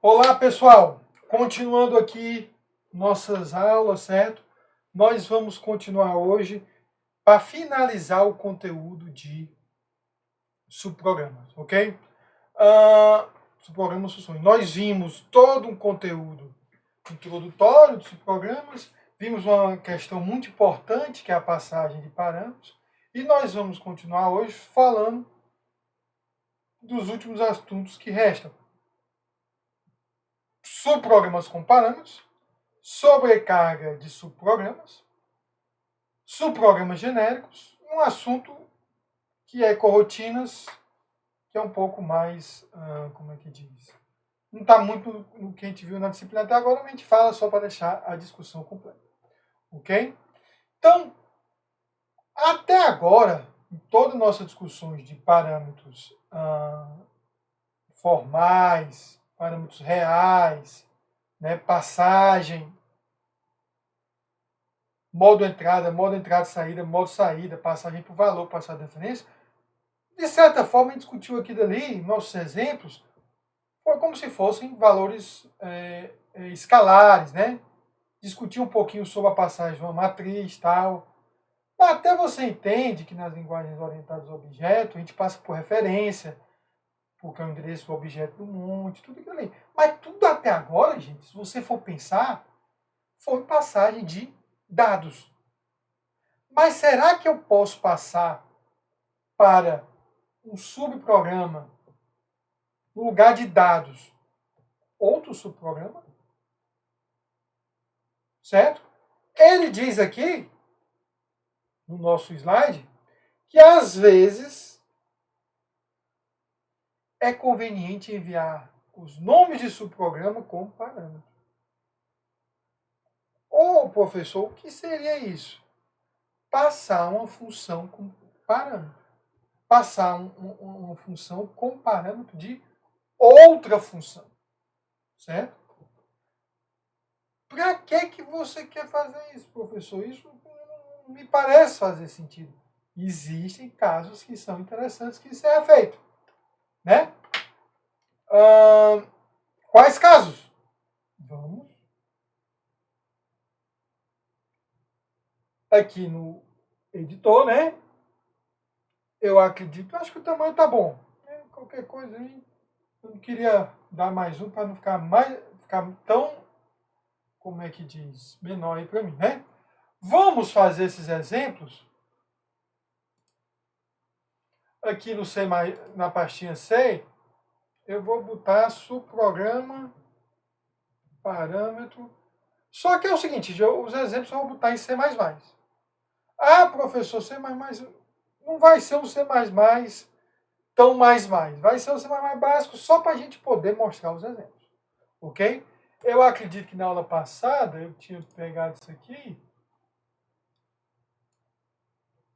Olá, pessoal! Continuando aqui nossas aulas, certo? Nós vamos continuar hoje para finalizar o conteúdo de subprogramas, ok? Subprogramas funções. Nós vimos todo um conteúdo introdutório de subprogramas, vimos uma questão muito importante, que é a passagem de parâmetros, e nós vamos continuar hoje falando dos últimos assuntos que restam. Subprogramas com parâmetros, sobrecarga de subprogramas, subprogramas genéricos, um assunto que é corrotinas, que é um pouco mais, como é que diz? Não está muito no que a gente viu na disciplina até agora, mas a gente fala só para deixar a discussão completa. Ok? Então, até agora, em todas as nossas discussões de parâmetros formais, parâmetros reais, né, passagem, modo entrada, saída, modo saída, passagem por valor, passagem de referência, de certa forma, a gente discutiu aqui dali, nossos exemplos, foi como se fossem valores escalares, né? Discutir um pouquinho sobre a passagem de uma matriz e tal. Até você entende que nas linguagens orientadas ao objeto, a gente passa por referência, porque é o endereço do objeto do monte, tudo aquilo ali. Mas tudo até agora, gente, se você for pensar, foi passagem de dados. Mas será que eu posso passar para um subprograma no lugar de dados outro subprograma? Certo? Ele diz aqui, no nosso slide, que às vezes é conveniente enviar os nomes de subprograma como parâmetro. Ô, professor, o que seria isso? Passar uma função com parâmetro. Passar uma função com parâmetro de outra função. Certo? Para que você quer fazer isso, professor? Isso não me parece fazer sentido. Existem casos que são interessantes que isso é feito. Né? Quais casos? Vamos aqui no editor, né? Eu acredito, acho que o tamanho tá bom. Qualquer coisa aí, eu não queria dar mais um para não ficar tão, como é que diz, menor aí para mim, né? Vamos fazer esses exemplos aqui no C+, na pastinha C. Eu vou botar subprograma, parâmetro. Só que é o seguinte, os exemplos eu vou botar em C++. Ah, professor, C++ não vai ser um C++ tão mais. Vai ser um C++ básico só para a gente poder mostrar os exemplos. Ok? Eu acredito que na aula passada eu tinha pegado isso aqui,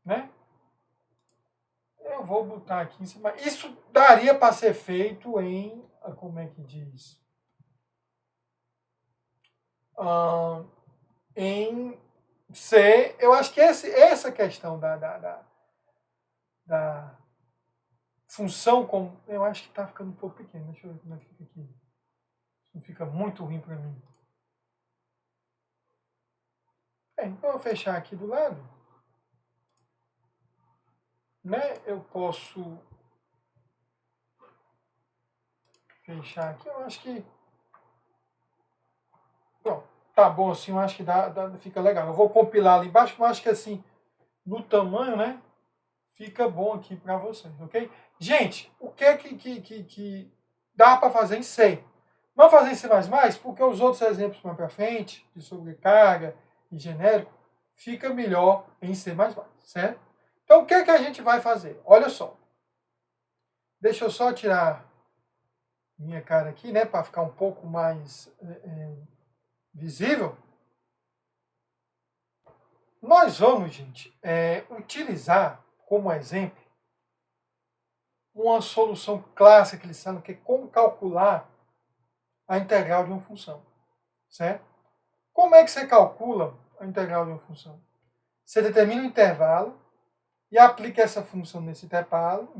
né? Eu vou botar aqui em cima. Isso daria para ser feito em, como é que diz? Em C. Eu acho que essa questão da função com. Eu acho que está ficando um pouco pequeno. Deixa eu ver como é que fica aqui. Não fica muito ruim para mim. Então eu vou fechar aqui do lado. Né? Eu posso fechar aqui. Eu acho que. Pronto. Tá bom assim. Eu acho que fica legal. Eu vou compilar ali embaixo. Mas eu acho que assim, no tamanho, né? Fica bom aqui para vocês, ok? Gente, o que é que dá para fazer em C? Vamos fazer em C++? Porque os outros exemplos mais para frente, de sobrecarga e genérico, fica melhor em C++, certo? Então, o que é que a gente vai fazer? Olha só. Deixa eu só tirar minha cara aqui, né, para ficar um pouco mais visível. Nós vamos, gente, utilizar como exemplo uma solução clássica que eles falam, que é como calcular a integral de uma função, certo? Como é que você calcula a integral de uma função? Você determina um intervalo e aplica essa função nesse intervalo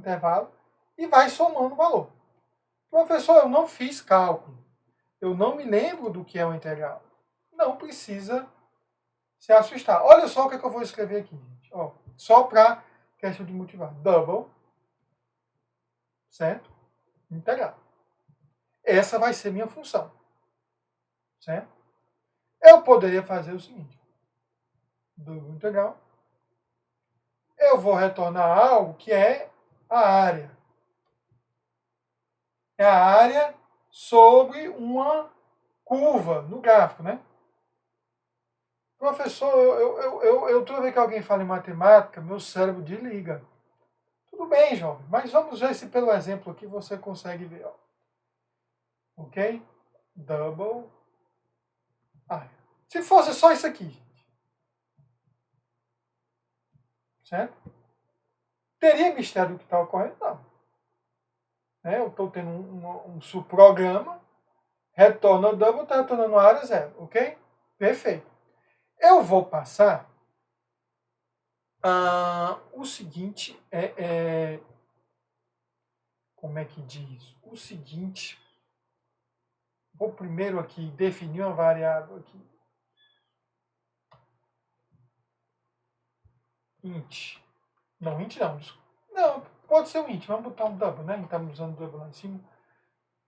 e vai somando o valor. Professor, eu não fiz cálculo. eu não me lembro do que é uma integral. Não precisa se assustar. Olha só o que, é que eu vou escrever aqui, gente. Ó, só para questão de motivar. Double, certo? Integral. Essa vai ser minha função, certo? Eu poderia fazer o seguinte. Double integral. Eu vou retornar algo que é a área. É a área sobre uma curva no gráfico, né? Professor, toda vez que alguém fala em matemática, meu cérebro desliga. Tudo bem, jovem, mas vamos ver se pelo exemplo aqui você consegue ver. Ó. Ok? Double área. Se fosse só isso aqui, certo? Teria mistério do que está ocorrendo? Não. Né? Eu estou tendo um subprograma, retorna o double, está retornando a área zero, ok? Perfeito. Eu vou passar o seguinte, como é que diz? O seguinte, vou primeiro aqui definir uma variável aqui. Int. Não, int não, desculpa. Não, pode ser um int, vamos botar um double, né? Estamos usando double lá em cima.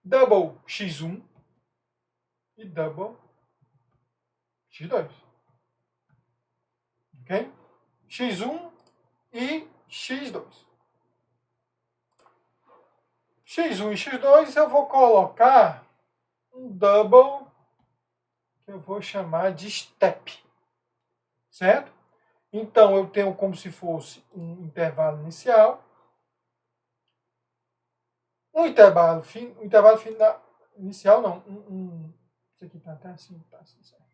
Double x1 e double x2. Ok? x1 e x2. x1 e x2 eu vou colocar um double que eu vou chamar de step. Certo? Então eu tenho como se fosse um intervalo inicial. Inicial não. Isso aqui está até assim, certo.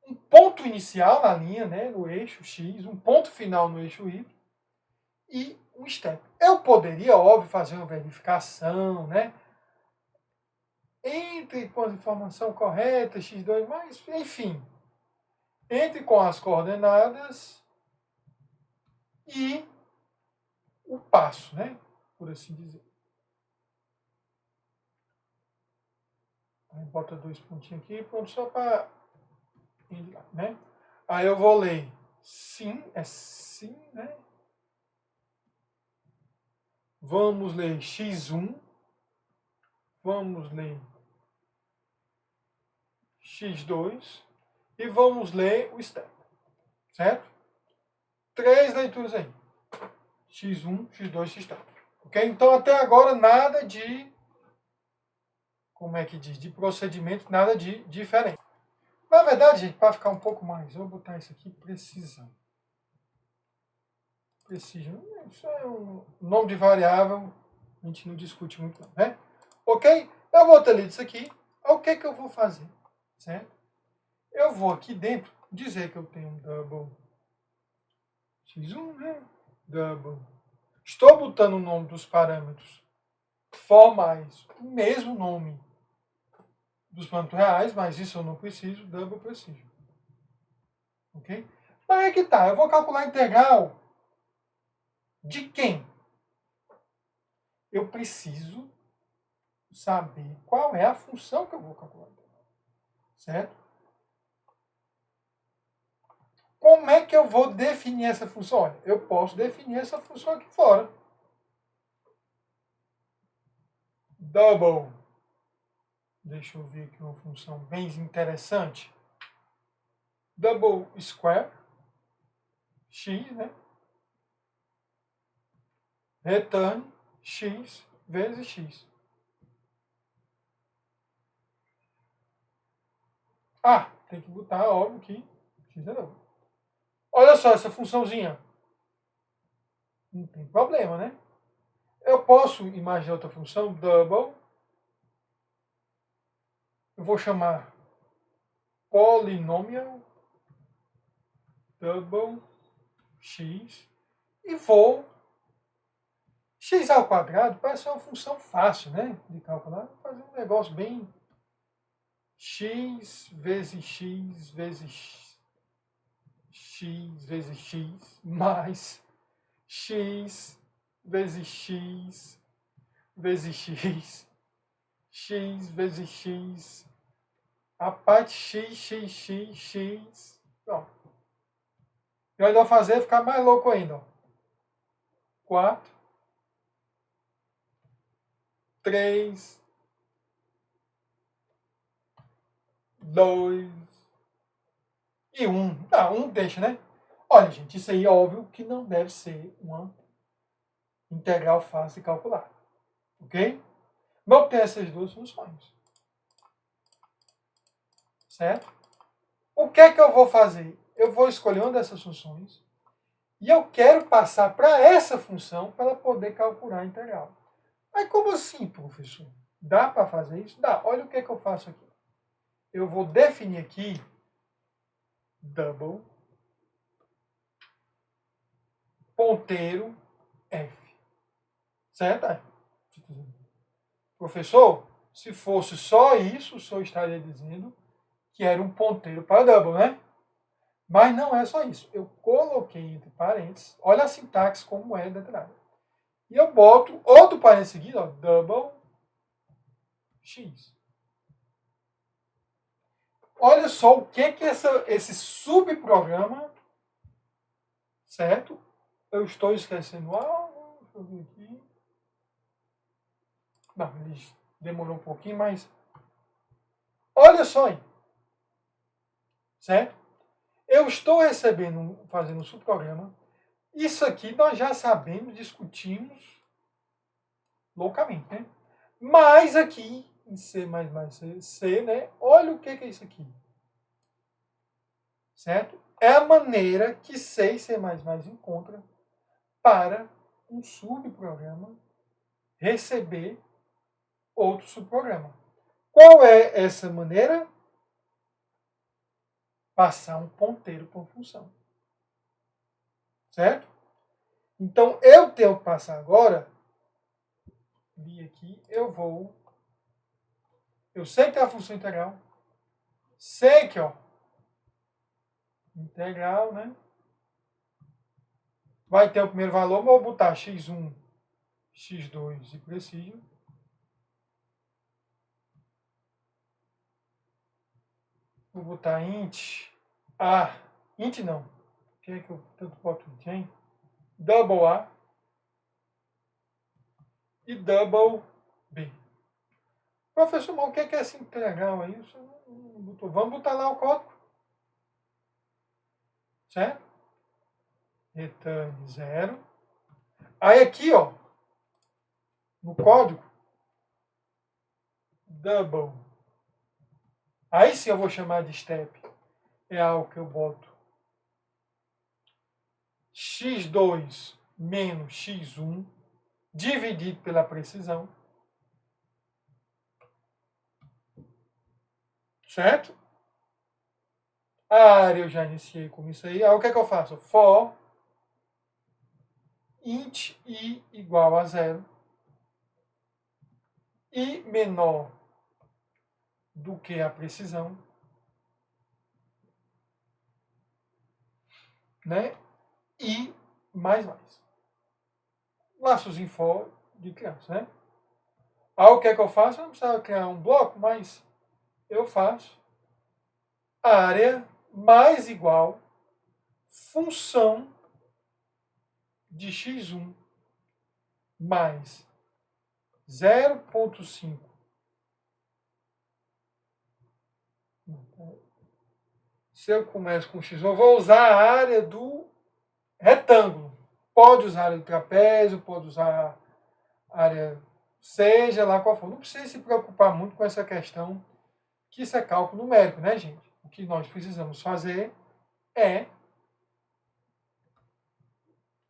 Um ponto inicial na linha, né, no eixo X, um ponto final no eixo Y e um step. Eu poderia, óbvio, fazer uma verificação, né? Entre com a informação correta, x2, mas, enfim, entre com as coordenadas e o passo, né? Por assim dizer. Aí bota 2 pontinhos aqui, pronto, só para... né? Aí eu vou ler sim, né? Vamos ler x1, vamos ler x2 e vamos ler o step, certo? 3 leituras aí. x1, x2, x3. Ok? Então, até agora, nada de, como é que diz, de procedimento, nada de diferente. Na verdade, gente, para ficar um pouco mais, eu vou botar isso aqui, precisão. Precision, isso é um nome de variável, a gente não discute muito não, né? Ok? Eu vou ter lido isso aqui. O que que eu vou fazer? Certo? Eu vou aqui dentro dizer que eu tenho um double x1, né? Double. Estou botando o nome dos parâmetros formais, o mesmo nome dos parâmetros reais, mas isso eu não preciso, double preciso. Ok? Mas é que tá, eu vou calcular a integral de quem? Eu preciso saber qual é a função que eu vou calcular. Certo? Como é que eu vou definir essa função? Olha, eu posso definir essa função aqui fora. Double. Deixa eu ver aqui uma função bem interessante. Double square. X, né? Return x vezes x. Ah, tem que botar, óbvio, que x é double. Olha só essa funçãozinha. Não tem problema, né? Eu posso imaginar outra função, double. Eu vou chamar polynomial double x e vou x ao quadrado parece uma função fácil, né, de calcular. Vou fazer um negócio bem x vezes x vezes x vezes x mais x vezes x vezes x x vezes x, a parte x. Ó. Eu ainda vou fazer ficar mais louco ainda. Ó. 4, 3, 2 e 1. Ah, 1 deixa, né? Olha, gente, isso aí é óbvio que não deve ser uma integral fácil de calcular. Ok? Vou ter essas duas funções. Certo? O que é que eu vou fazer? Eu vou escolher uma dessas funções e eu quero passar para essa função para ela poder calcular a integral. Mas como assim, professor? Dá para fazer isso? Dá. Olha o que é que eu faço aqui. Eu vou definir aqui double ponteiro f. Certo? Professor, se fosse só isso, o senhor estaria dizendo que era um ponteiro para double, né? Mas não é só isso. Eu coloquei entre parênteses, olha a sintaxe como é detalhada. E eu boto outro parênteses seguido, ó, double x. Olha só o que esse subprograma, certo? Eu estou esquecendo algo, deixa eu ver aqui. Não, ele demorou um pouquinho, mas olha só aí, certo? Eu estou recebendo, fazendo um subprograma. Isso aqui nós já sabemos, discutimos loucamente, né? Mas aqui, em C++, C, né? Olha o que é isso aqui. Certo? É a maneira que C e C++ encontra para um subprograma receber outro subprograma. Qual é essa maneira? Passar um ponteiro por função. Certo? Então, eu tenho que passar agora, vi aqui, eu sei que é a função integral, sei que, ó, integral, né? Vai ter o primeiro valor, vou botar x1, x2 e preciso. Vou botar int A. Int não. O que é que eu tanto boto int, hein? Double A e double B. Professor, mas o que é essa integral aí? Você não botou. Vamos botar lá o código. Certo? Return 0. Aí aqui, ó, no código, double. Aí sim eu vou chamar de step. É algo que eu boto x2 menos x1 dividido pela precisão. Certo? A área eu já iniciei com isso aí. Aí o que é que eu faço? For int i igual a 0 i menor do que a precisão, né? I mais. Laços em for de criança, né? Aí o que é que eu faço? Eu não precisava criar um bloco, mas eu faço área mais igual função de x1 mais 0,5. Se eu começo com x1, eu vou usar a área do retângulo. Pode usar a área do trapézio, pode usar a área, seja lá qual for. Não precisa se preocupar muito com essa questão, que isso é cálculo numérico, né, gente? O que nós precisamos fazer é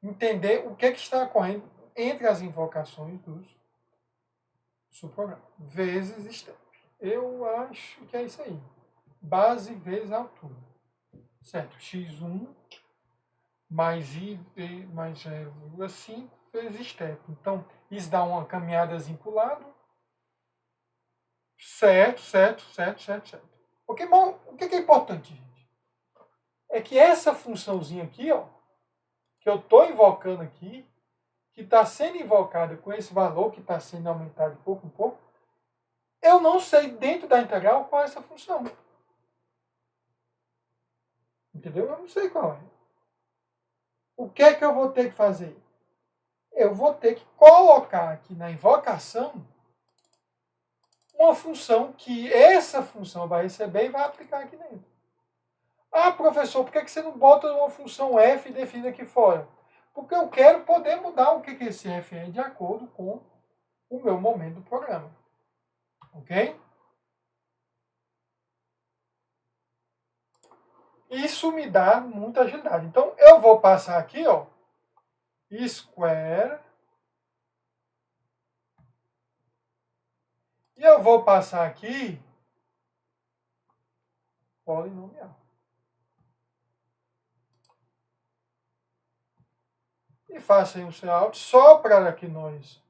entender o que está ocorrendo entre as invocações dos subprogramas. Vezes step. Eu acho que é isso aí. Base vezes altura. Certo? x1 mais i mais 0,5 vezes step. Então, isso dá uma caminhadazinha para o lado. Certo. Ok, bom, o que é importante, gente? É que essa funçãozinha aqui, ó, que eu estou invocando aqui, que está sendo invocada com esse valor que está sendo aumentado de pouco em pouco, eu não sei dentro da integral qual é essa função. Entendeu? Eu não sei qual é. O que é que eu vou ter que fazer? Eu vou ter que colocar aqui na invocação uma função que essa função vai receber e vai aplicar aqui dentro. Ah, professor, por que você não bota uma função f definida aqui fora? Porque eu quero poder mudar o que esse f é de acordo com o meu momento do programa. Ok? Isso me dá muita agilidade. Então, eu vou passar aqui, ó, square. E eu vou passar aqui polinomial. E faça aí um layout só para que nós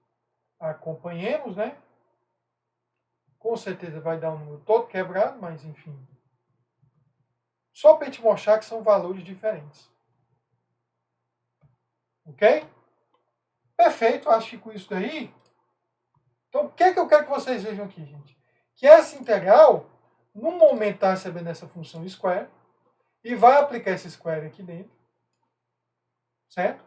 acompanhemos, né? Com certeza vai dar um número todo quebrado, mas enfim. Só para te mostrar que são valores diferentes. Ok? Perfeito, acho que com isso daí. Então, o que é que eu quero que vocês vejam aqui, gente? Que essa integral, no momento está recebendo essa função square, e vai aplicar esse square aqui dentro. Certo?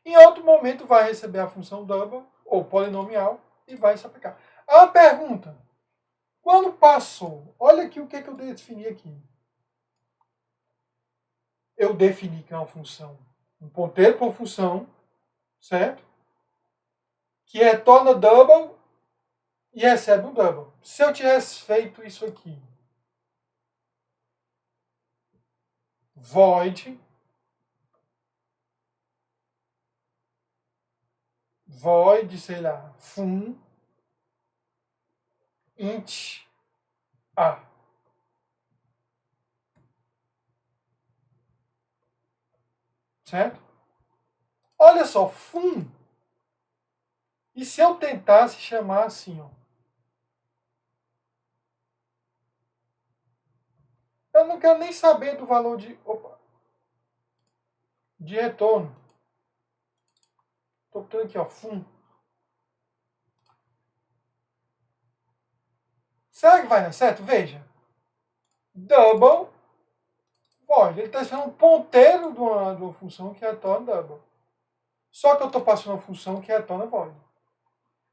Em outro momento vai receber a função double, ou polinomial, e vai se aplicar. A pergunta, quando passou, olha aqui o que eu defini aqui. Eu defini que é uma função, um ponteiro por função, certo? Que retorna double e recebe um double. Se eu tivesse feito isso aqui, void, sei lá, fun, int, a. Certo? Olha só, fun. E se eu tentasse chamar assim, ó? Eu não quero nem saber do valor de retorno. Estou botando aqui, ó, fun. Será que vai dar certo? Veja. Double void. Ele está esperando um ponteiro de uma função que retorna double. Só que eu estou passando uma função que retorna void.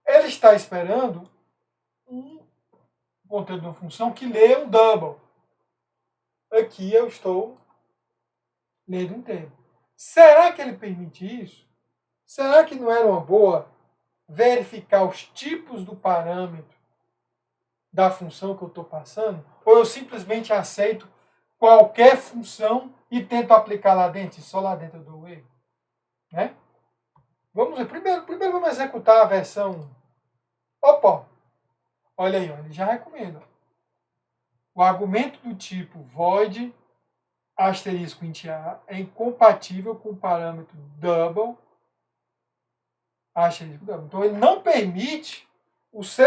Ele está esperando um ponteiro de uma função que lê um double. Aqui eu estou lendo inteiro. Será que ele permite isso? Será que não era uma boa verificar os tipos do parâmetro da função que eu estou passando? Ou eu simplesmente aceito qualquer função e tento aplicar lá dentro, e só lá dentro eu dou o erro? Né? Vamos ver. Primeiro vamos executar a versão. Opa! Olha aí, ó, ele já recomenda. O argumento do tipo void asterisco int a é incompatível com o parâmetro double asterisco double. Então ele não permite o C++,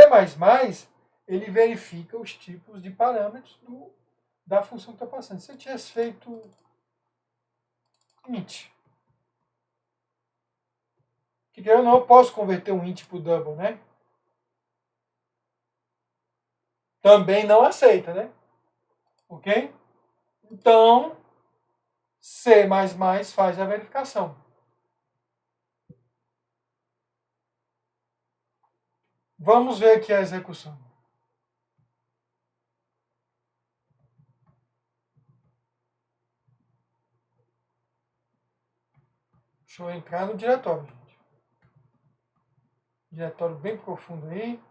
ele verifica os tipos de parâmetros da função que está passando. Se eu tivesse feito int, que eu não posso converter um int para o double, né? Também não aceita, né? Ok? Então, C++ faz a verificação. Vamos ver aqui a execução. Deixa eu entrar no diretório, gente. Diretório bem profundo aí.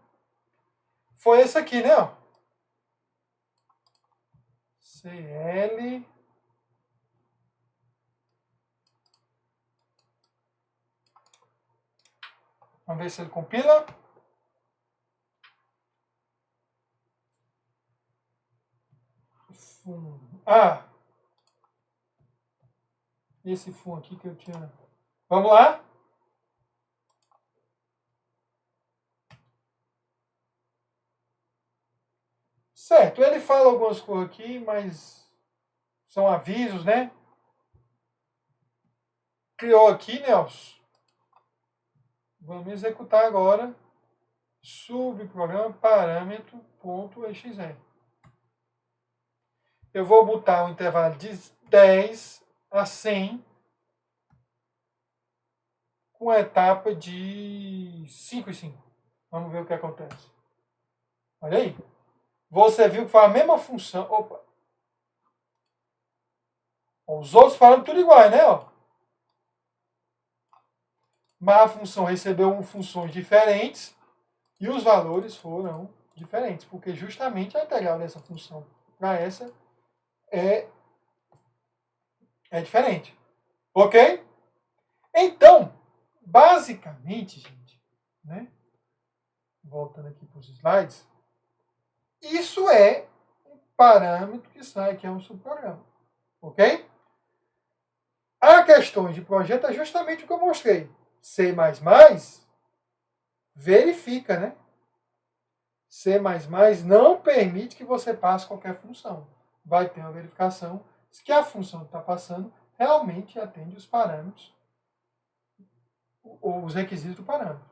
Foi esse aqui, né? Ó. CL. Vamos ver se ele compila. Fun. Ah! Esse fun aqui que eu tinha. Vamos lá? Certo, ele fala algumas coisas aqui, mas são avisos, né? Criou aqui, Nelson. Vamos executar agora subprograma parâmetro.exe. Eu vou botar um intervalo de 10 a 100 com a etapa de 5 e 5. Vamos ver o que acontece. Olha aí. Você viu que foi a mesma função. Opa. Os outros parâmetros tudo iguais, né? Ó. Mas a função recebeu funções diferentes e os valores foram diferentes, porque justamente a integral dessa função para essa é diferente. Ok? Então, basicamente, gente, né? Voltando aqui para os slides, isso é um parâmetro que sai, que é um subprograma. Ok? A questão de projeto é justamente o que eu mostrei. C++ verifica, né? C++ não permite que você passe qualquer função. Vai ter uma verificação que a função que está passando realmente atende os parâmetros, ou os requisitos do parâmetro.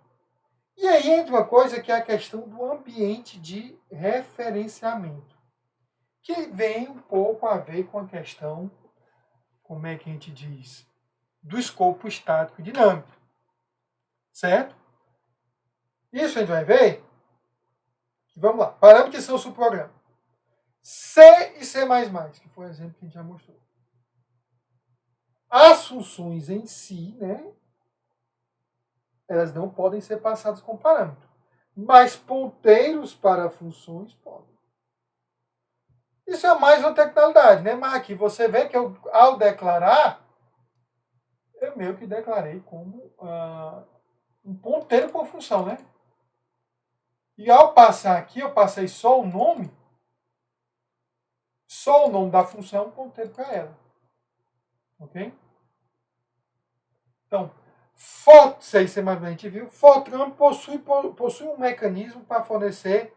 E aí entra uma coisa que é a questão do ambiente de referenciamento, que vem um pouco a ver com a questão, como é que a gente diz, do escopo estático e dinâmico. Certo? Isso a gente vai ver. Vamos lá. Parâmetros que são o subprograma. C e C++, que foi o exemplo que a gente já mostrou. As funções em si, né, elas não podem ser passadas como parâmetro. Mas ponteiros para funções podem. Isso é mais uma tecnicalidade, né? Mas aqui você vê que eu, ao declarar, eu meio que declarei como um ponteiro com função, né? E ao passar aqui, eu passei só o nome da função, ponteiro para ela. Ok? Então, C++ a gente viu, Fortran possui um mecanismo para fornecer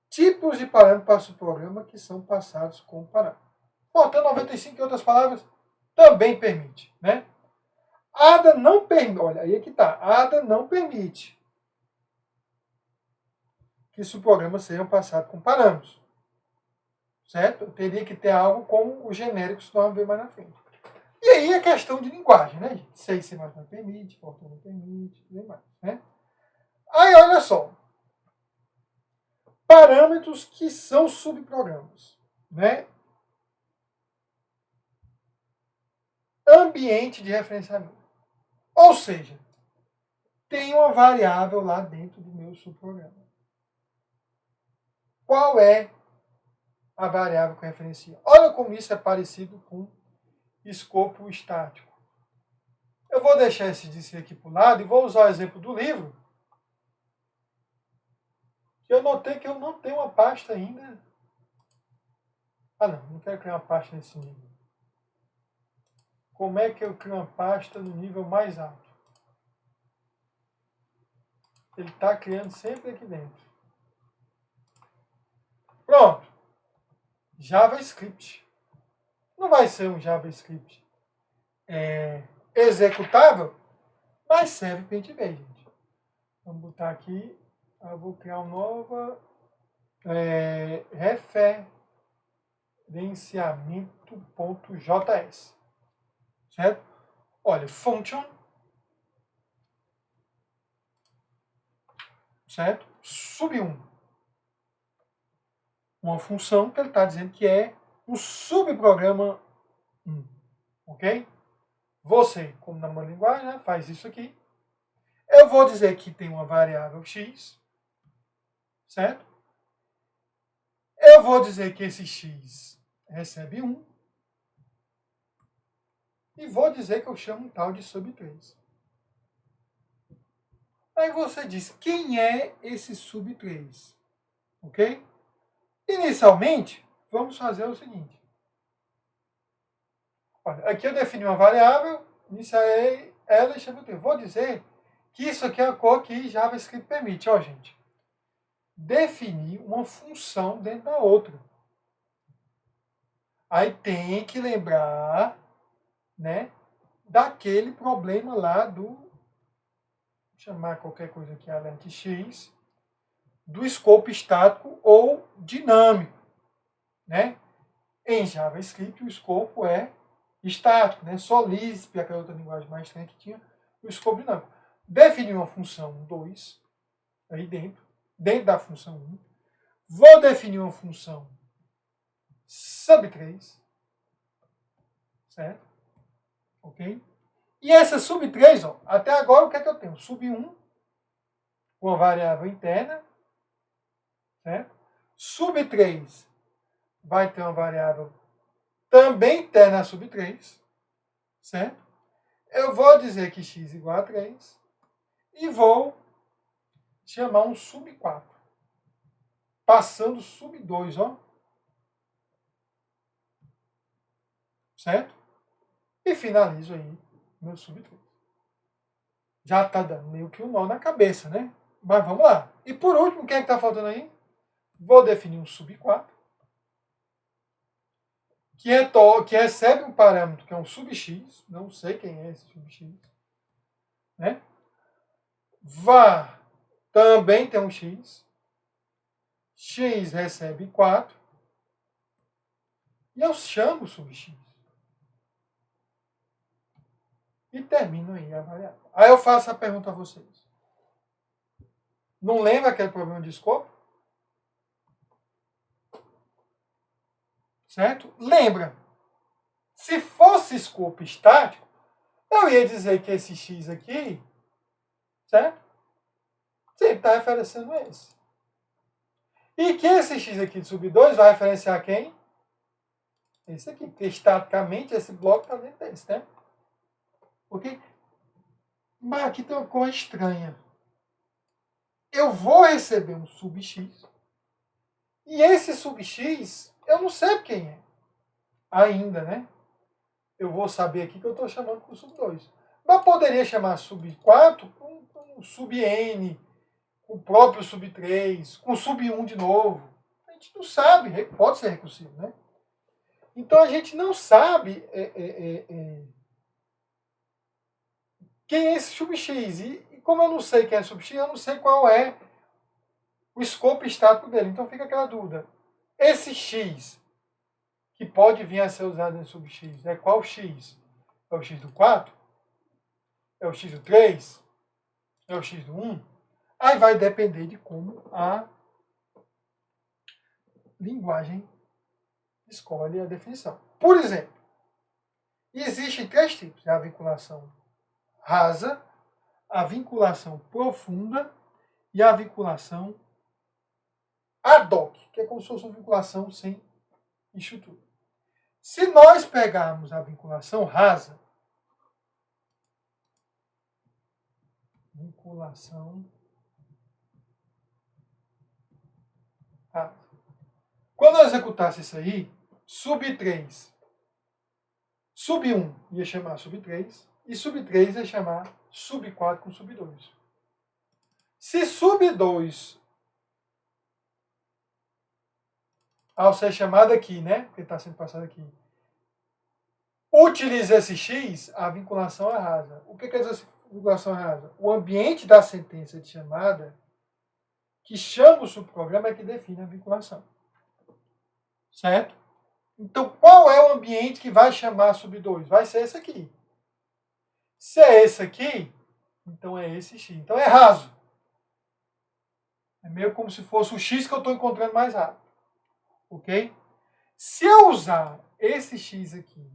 tipos de parâmetros para o subprograma que são passados como parâmetro. Fortran 95, em outras palavras, também permite. Né? ADA não permite, olha, aí é que está, ADA não permite que subprogramas sejam passados com parâmetros. Certo? Teria que ter algo como o genérico que nós vamos ver mais na frente. E aí a questão de linguagem, né, gente? C++ não permite, Fortran não permite, tudo mais, né? Aí, olha só. Parâmetros que são subprogramas, né? Ambiente de referenciamento. Ou seja, tem uma variável lá dentro do meu subprograma. Qual é a variável que eu referencio? Olha como isso é parecido com escopo estático. Eu vou deixar esse de aqui para o lado e vou usar o exemplo do livro. Eu notei que eu não tenho uma pasta ainda. Ah, não quero criar uma pasta nesse nível. Como é que eu crio uma pasta no nível mais alto? Ele está criando sempre aqui dentro. Pronto. JavaScript. Não vai ser um JavaScript executável, mas serve para a gente ver, gente. Vamos botar aqui. Eu vou criar uma nova referenciamento.js. Certo? Olha, function. Certo? Sub1. Uma função que ele está dizendo que é um subprograma 1. Ok? Você, como na minha linguagem, né, faz isso aqui. Eu vou dizer que tem uma variável x. Certo? Eu vou dizer que esse x recebe 1. E vou dizer que eu chamo um tal de sub3. Aí você diz, quem é esse sub3? Ok? Inicialmente, vamos fazer o seguinte. Olha, aqui eu defini uma variável, iniciarei ela e chamo 3. Vou dizer que isso aqui é a cor que JavaScript permite. Ó, gente. Definir uma função dentro da outra. Aí tem que lembrar, né, daquele problema lá do, vou chamar qualquer coisa aqui alert x, do escopo estático ou dinâmico, né? Em JavaScript, o escopo é estático, né? Só Lisp, aquela outra linguagem mais estranha que tinha, o escopo dinâmico. Defini uma função 2, aí dentro da função 1. Vou definir uma função sub3, certo? Ok? E essa sub3, ó, até agora o que é que eu tenho? Sub1, uma variável interna, certo? Sub3 vai ter uma variável também interna a sub3, certo? Eu vou dizer que x igual a 3 e vou chamar um sub4, passando sub2, ó, certo? E finalizo aí meu sub3. Já está dando meio que um nó na cabeça, né? Mas vamos lá. E por último, quem é que está faltando aí? Vou definir um sub4, que recebe um parâmetro que é um sub-x, não sei quem é esse sub-x, né? Var também tem um x, x recebe 4, e eu chamo o sub-x. E termino aí a variável. Aí eu faço a pergunta a vocês. Não lembra aquele problema de escopo? Certo? Lembra. Se fosse escopo estático, eu ia dizer que esse x aqui, certo? Sempre está referenciando esse. E que esse x aqui de sub 2 vai referenciar quem? Esse aqui. Porque estaticamente esse bloco está dentro desse, né? Ok? Mas aqui tem uma coisa estranha. Eu vou receber um sub-x. E esse sub-x, eu não sei quem é. Ainda, né? Eu vou saber aqui que eu estou chamando com sub-2. Mas poderia chamar sub-4 com sub-n, com o próprio sub-3, com sub-1 de novo. A gente não sabe, pode ser recursivo, né? Então a gente não sabe quem é esse sub-x. E como eu não sei quem é sub-x, eu não sei qual é o escopo estático dele. Então fica aquela dúvida. Esse x, que pode vir a ser usado em sub-x, é qual x? É o x do 4? É o x do 3? É o x do 1? Aí vai depender de como a linguagem escolhe a definição. Por exemplo, existem 3 tipos. A vinculação rasa, a vinculação profunda e a vinculação ad hoc, que é como se fosse uma vinculação sem estrutura. Se nós pegarmos a vinculação rasa, quando eu executasse isso aí, sub3, sub1 ia chamar sub3 e sub3 ia chamar sub4 com sub2. Se sub2, ao ser chamado aqui, né, porque está sendo passado aqui, utiliza esse x, a vinculação é rasa. O que quer dizer essa vinculação rasa? O ambiente da sentença de chamada que chama o subprograma é que define a vinculação. Certo? Então, qual é o ambiente que vai chamar sub2? Vai ser esse aqui. Se é esse aqui, então é esse x. Então é raso. É meio como se fosse o x que eu estou encontrando mais rápido. Ok? Se eu usar esse x aqui,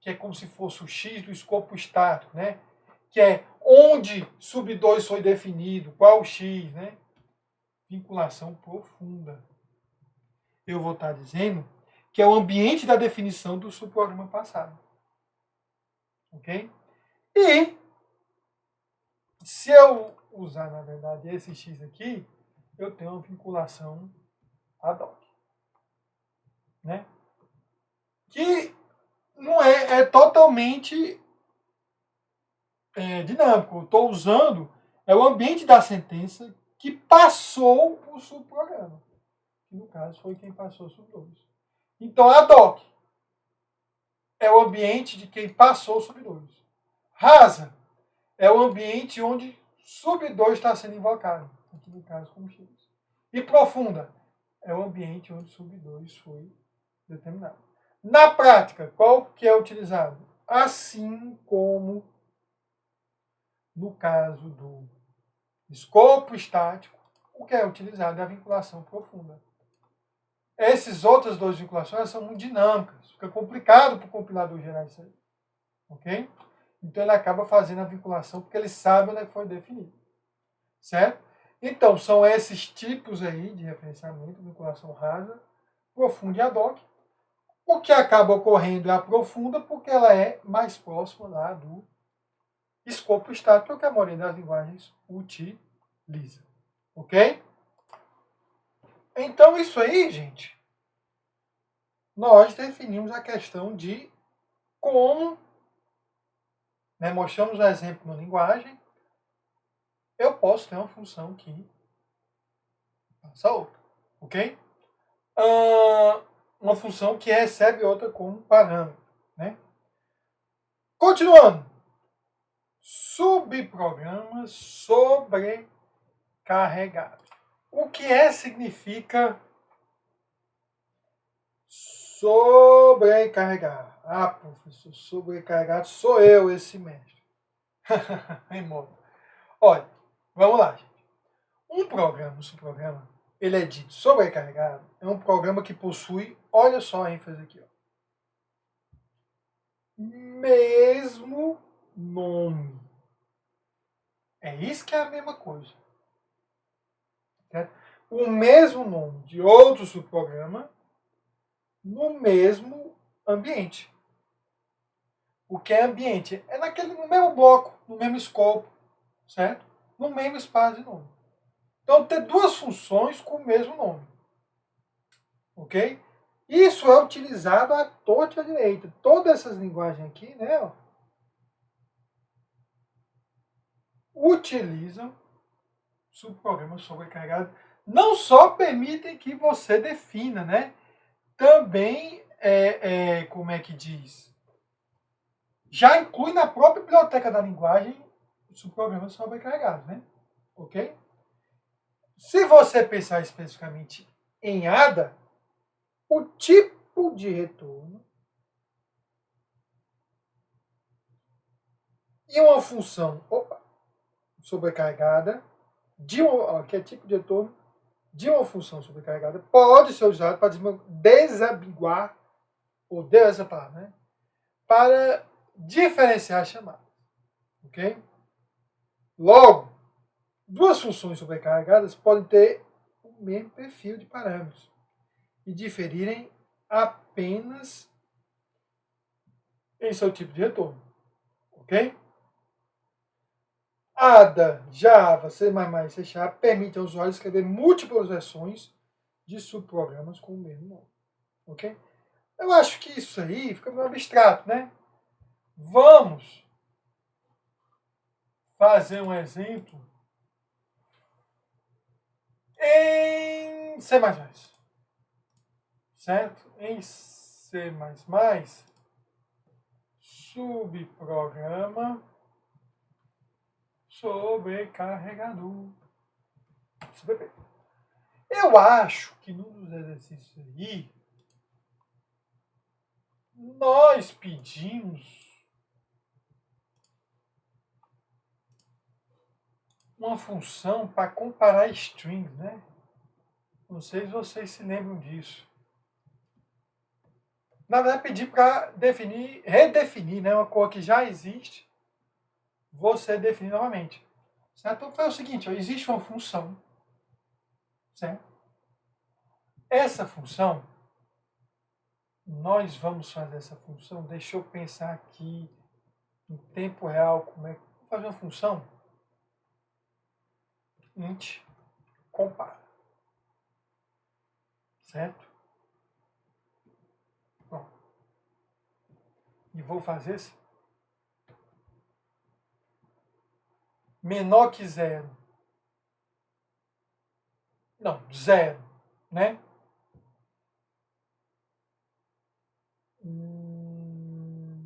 que é como se fosse o x do escopo estático, né? Que é onde sub2 foi definido, qual o x, né? Vinculação profunda. Eu vou estar dizendo que é o ambiente da definição do subprograma passado. Ok? E se eu usar, na verdade, esse x aqui, eu tenho uma vinculação ad hoc. Né? Que não é totalmente dinâmico. Eu estou usando o ambiente da sentença que passou o subprograma. Que no caso foi quem passou o sub2. Então, ad hoc é o ambiente de quem passou o sub2. Rasa é o ambiente onde sub2 está sendo invocado. Aqui no caso como x. E profunda é o ambiente onde sub2 foi determinado. Na prática, qual que é utilizado? Assim como no caso do escopo estático, o que é utilizado é a vinculação profunda. Essas outras duas vinculações são muito dinâmicas. Fica complicado para o compilador gerar isso aí. Ok? Então ele acaba fazendo a vinculação porque ele sabe onde foi definido. Certo? Então, são esses tipos aí de referenciamento, vinculação rasa, profunda e ad hoc. O que acaba ocorrendo é a profunda porque ela é mais próxima lá do escopo estático, que é o que a maioria das linguagens utiliza. Ok? Então, isso aí, gente, nós definimos a questão de como, né, mostramos um exemplo na linguagem, eu posso ter uma função que passa outra. Ok? Uma função que recebe outra como parâmetro. Né? Continuando. Subprogramas sobrecarregados. O que significa sobrecarregar? Ah, professor, sobrecarregado sou eu, esse mestre. Olha, vamos lá, gente. Um subprograma, ele é dito sobrecarregado, é um programa que possui, olha só a ênfase aqui, ó, mesmo nome. É isso que é a mesma coisa. Certo? O mesmo nome de outro subprograma no mesmo ambiente. O que é ambiente? É no mesmo bloco, no mesmo escopo, certo? No mesmo espaço de nome. Então, ter duas funções com o mesmo nome. Ok? Isso é utilizado à torta e à direita. Todas essas linguagens aqui, né, ó, utilizam subprogramas sobrecarregados. Não só permitem que você defina, né? Também, como é que diz? Já inclui na própria biblioteca da linguagem subprogramas sobrecarregados, né? Ok? Se você pensar especificamente em ADA, o tipo de retorno e uma função sobrecarregada, que é tipo de retorno de uma função sobrecarregada, pode ser usado para desambiguar, ou deu essa palavra, né? Para diferenciar a chamada. Ok? Logo, duas funções sobrecarregadas podem ter o mesmo perfil de parâmetros e diferirem apenas em seu tipo de retorno. Ok? ADA, Java, C++, C Sharp permitem ao usuário escrever múltiplas versões de subprogramas com o mesmo nome. Ok? Eu acho que isso aí fica meio abstrato, né? Vamos fazer um exemplo em C++. Certo? Em C++, subprograma sobrecarregador. Eu acho que num dos exercícios aí, nós pedimos uma função para comparar strings, né? Não sei se vocês se lembram disso. Na verdade, pedi para redefinir, né, uma cor que já existe, você definir novamente. Certo? Então foi o seguinte, ó, existe uma função, certo? Essa função, nós vamos fazer essa função, deixa eu pensar aqui em tempo real como é que vou fazer uma função int compara, certo? Bom, e vou fazer assim, menor que zero, não, zero, né?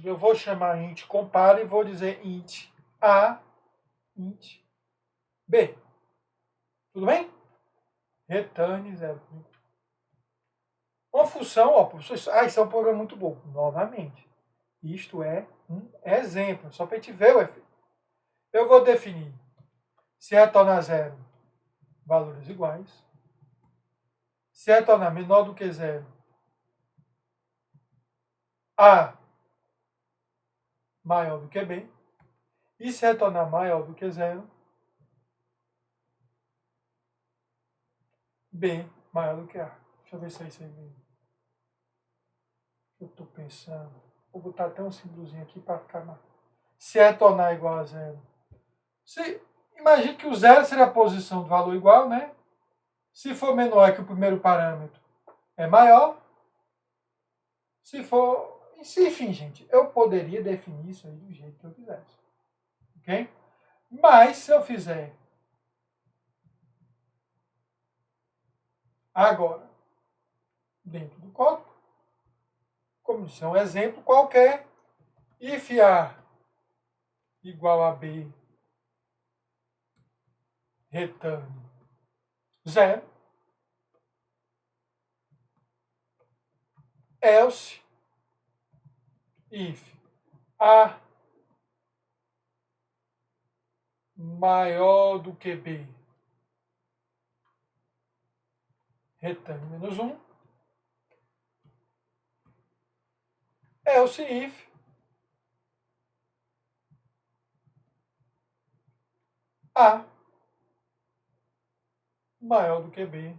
Eu vou chamar int compara e vou dizer int a, int B. Tudo bem? Return 0. Uma função, ó, professor, isso é um programa muito bom. Novamente, isto é um exemplo, só para a gente ver o efeito. Eu vou definir se retornar 0, valores iguais. Se retornar menor do que 0, A maior do que B. E se retornar maior do que 0, B maior do que A. Deixa eu ver se é isso aí mesmo. Eu estou pensando. Vou botar até um símbolozinho aqui para ficar mais. Se retornar igual a 0. Imagine que o 0 seria a posição do valor igual, né? Se for menor que o primeiro parâmetro, é maior. Se for... Enfim, gente, eu poderia definir isso aí do jeito que eu quisesse. Ok? Mas, se eu fizer agora, dentro do código, como isso é um exemplo qualquer, if A igual a B, return 0, else, if A maior do que B, return menos 1, else if A maior do que B,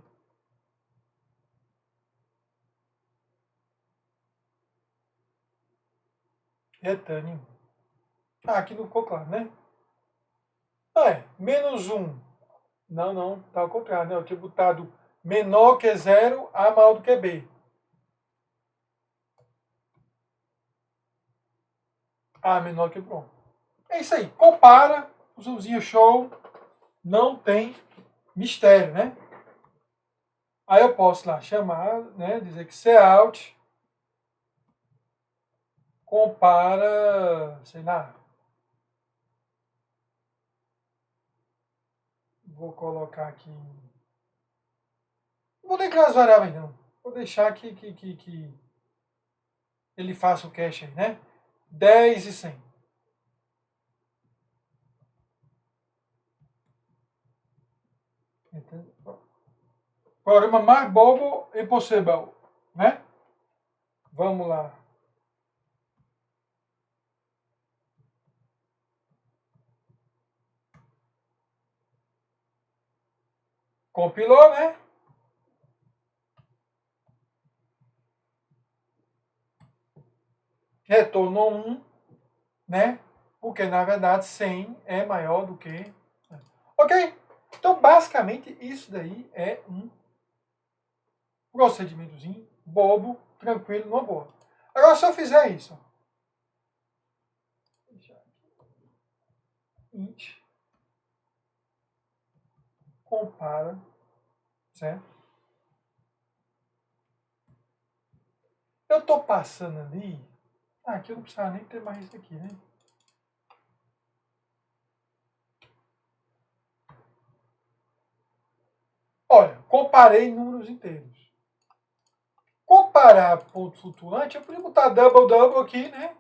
return 1. Aqui não ficou claro, né? Menos 1. Não, tá ao contrário, né? Eu tinha botado menor que 0, A maior do que B. A menor que pronto. É isso aí. Compara, funçãozinha show, não tem mistério, né? Aí eu posso lá chamar, né? Dizer que cout compara, sei lá. Vou colocar aqui. Não vou declarar as variáveis, não. Vou deixar que ele faça o cache aí, né? 10 e 100. Entendeu? Programa mais bobo impossível, né? Vamos lá. Compilou, né? Retornou 1, né? Porque, na verdade, 100 é maior do que... Ok? Então, basicamente, isso daí é um procedimentozinho bobo, tranquilo, numa boa. Agora, se eu fizer isso, int, compara, certo? Eu estou passando ali... aqui eu não precisava nem ter mais isso aqui, né? Olha, comparei números inteiros. Comparar ponto flutuante, eu podia botar double aqui, né?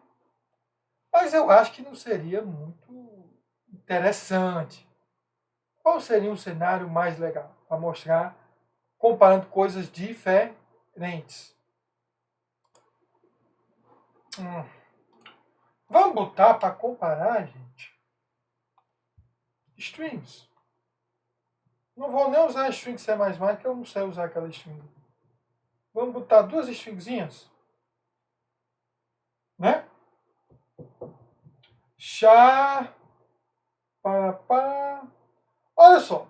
Mas eu acho que não seria muito interessante. Qual seria um cenário mais legal para mostrar comparando coisas diferentes? Vamos botar para comparar, gente, strings. Não vou nem usar string C++, que eu não sei usar aquela string. Vamos botar duas stringzinhas, né? Chá, pá. Olha só.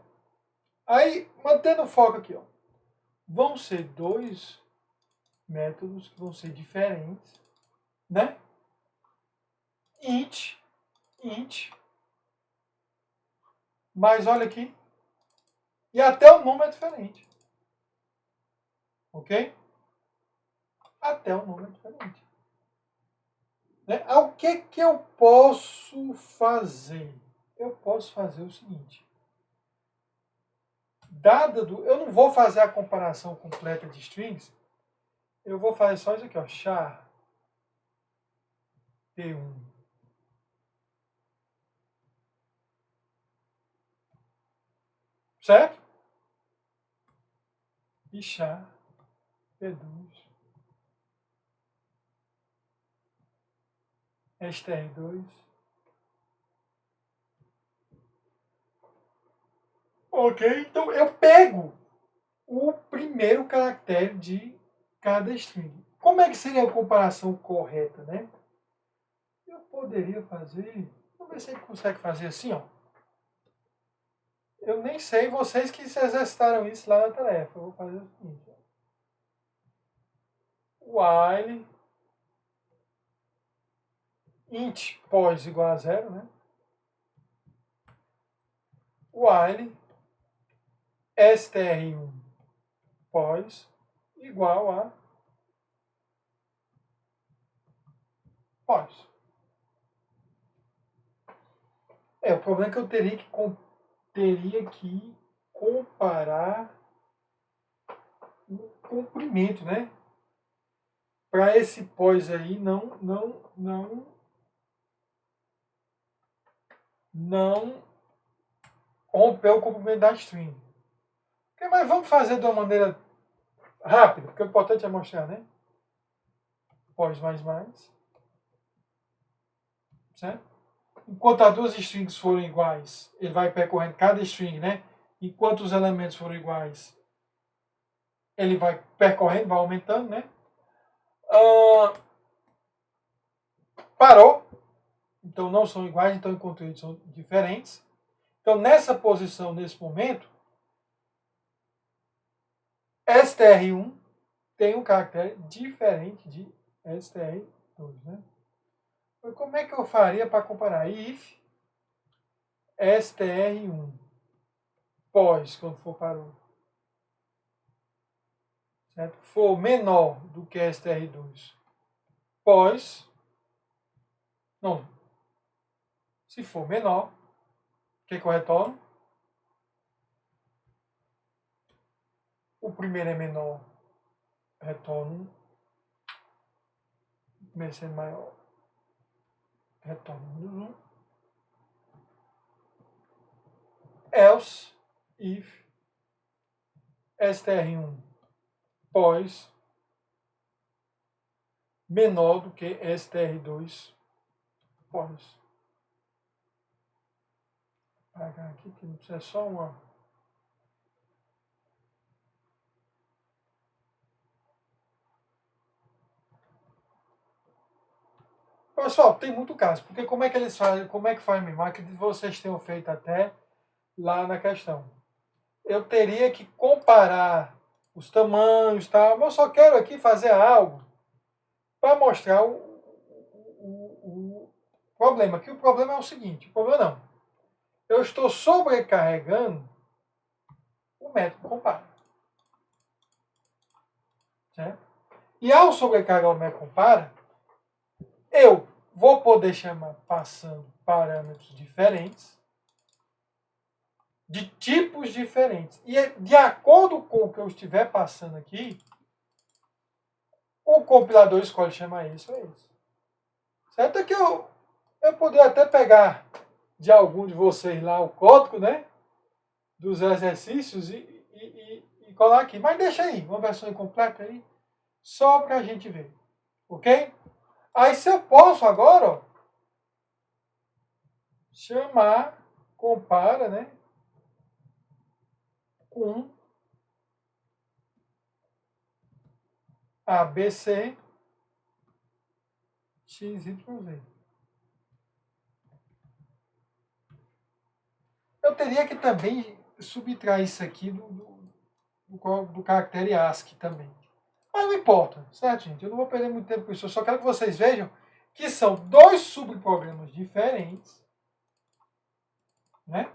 Aí, mantendo o foco aqui, ó. Vão ser dois métodos que vão ser diferentes, né? Int, mas olha aqui, e até o nome é diferente, ok? Até o nome é diferente. Né? O que eu posso fazer? Eu posso fazer o seguinte, eu não vou fazer a comparação completa de strings, eu vou fazer só isso aqui, ó, char P1 certo? E char P2 str2. Ok, então eu pego o primeiro caractere de cada string. Como é que seria a comparação correta, né? Eu poderia fazer... Vamos ver se a gente consegue fazer assim, ó. Eu nem sei, vocês que se exercitaram isso lá na tarefa. Eu vou fazer o seguinte. While int pos igual a 0, né? While str1 pos igual a pos. O problema é que eu teria que comparar o comprimento, né? Para esse pós aí não romper o comprimento da string. Mas vamos fazer de uma maneira rápida, porque o importante é mostrar, né? Pós mais, certo? Enquanto as duas strings forem iguais, ele vai percorrendo cada string, né? Enquanto os elementos forem iguais, ele vai percorrendo, vai aumentando, né? Parou. Então não são iguais, então enquanto eles são diferentes. Então nessa posição, nesse momento, str1 tem um caractere diferente de str2, né? Então, como é que eu faria para comparar? If str1 pós, quando for parou, certo? For menor do que str2 pós, não, se for menor, o que eu retorno? O primeiro é menor, retorno. O primeiro sendo maior, retorno menos 1. Else, if str1 pós menor do que str2 pós. Vou apagar aqui que não precisa só uma. Pessoal, tem muito caso, porque como é que eles fazem, como é que faz mesmo? Acredito que vocês tenham feito até lá na questão. Eu teria que comparar os tamanhos, tá? Eu só quero aqui fazer algo para mostrar o problema. Que o problema é o seguinte, o problema não. Eu estou sobrecarregando o método compara. Certo? E ao sobrecarregar o método compara, eu vou poder chamar passando parâmetros diferentes, de tipos diferentes. E de acordo com o que eu estiver passando aqui, o compilador escolhe chamar isso ou isso. Certo? Aqui eu poderia até pegar de algum de vocês lá o código, né? Dos exercícios e colar aqui. Mas deixa aí, uma versão incompleta aí, só para a gente ver. Ok? Aí se eu posso agora, ó, chamar, compara, né? Com ABC XYZ. Eu teria que também subtrair isso aqui do caractere ASCII também. Mas não importa, certo, gente? Eu não vou perder muito tempo com isso. Eu só quero que vocês vejam que são dois subprogramas diferentes, né?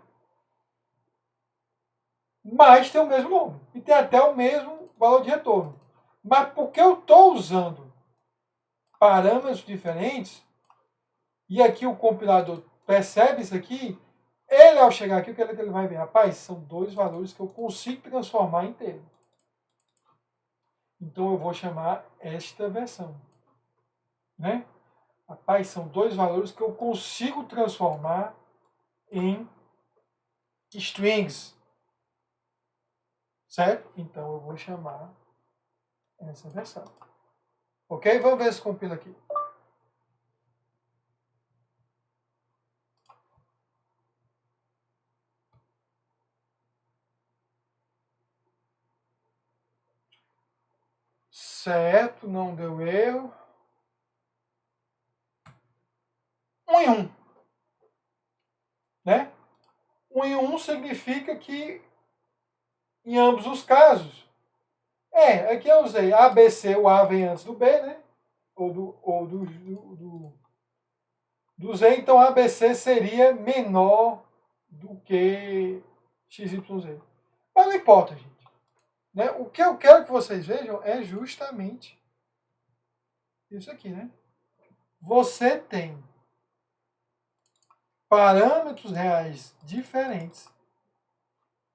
Mas tem o mesmo nome. E tem até o mesmo valor de retorno. Mas porque eu estou usando parâmetros diferentes, e aqui o compilador percebe isso aqui, Ele, ao chegar aqui, o que ele vai ver? Rapaz, são dois valores que eu consigo transformar em inteiro. Então, eu vou chamar esta versão. Né? Rapaz, são dois valores que eu consigo transformar em strings. Certo? Então, eu vou chamar essa versão. Ok? Vamos ver se compila aqui. Certo, não deu erro. 1 em 1. Né? 1 em 1 significa que, em ambos os casos, aqui eu usei A, B, C, o A vem antes do B, né? Ou do Z, então ABC seria menor do que XYZ. Mas não importa, gente. Né? O que eu quero que vocês vejam é justamente isso aqui, né? Você tem parâmetros reais diferentes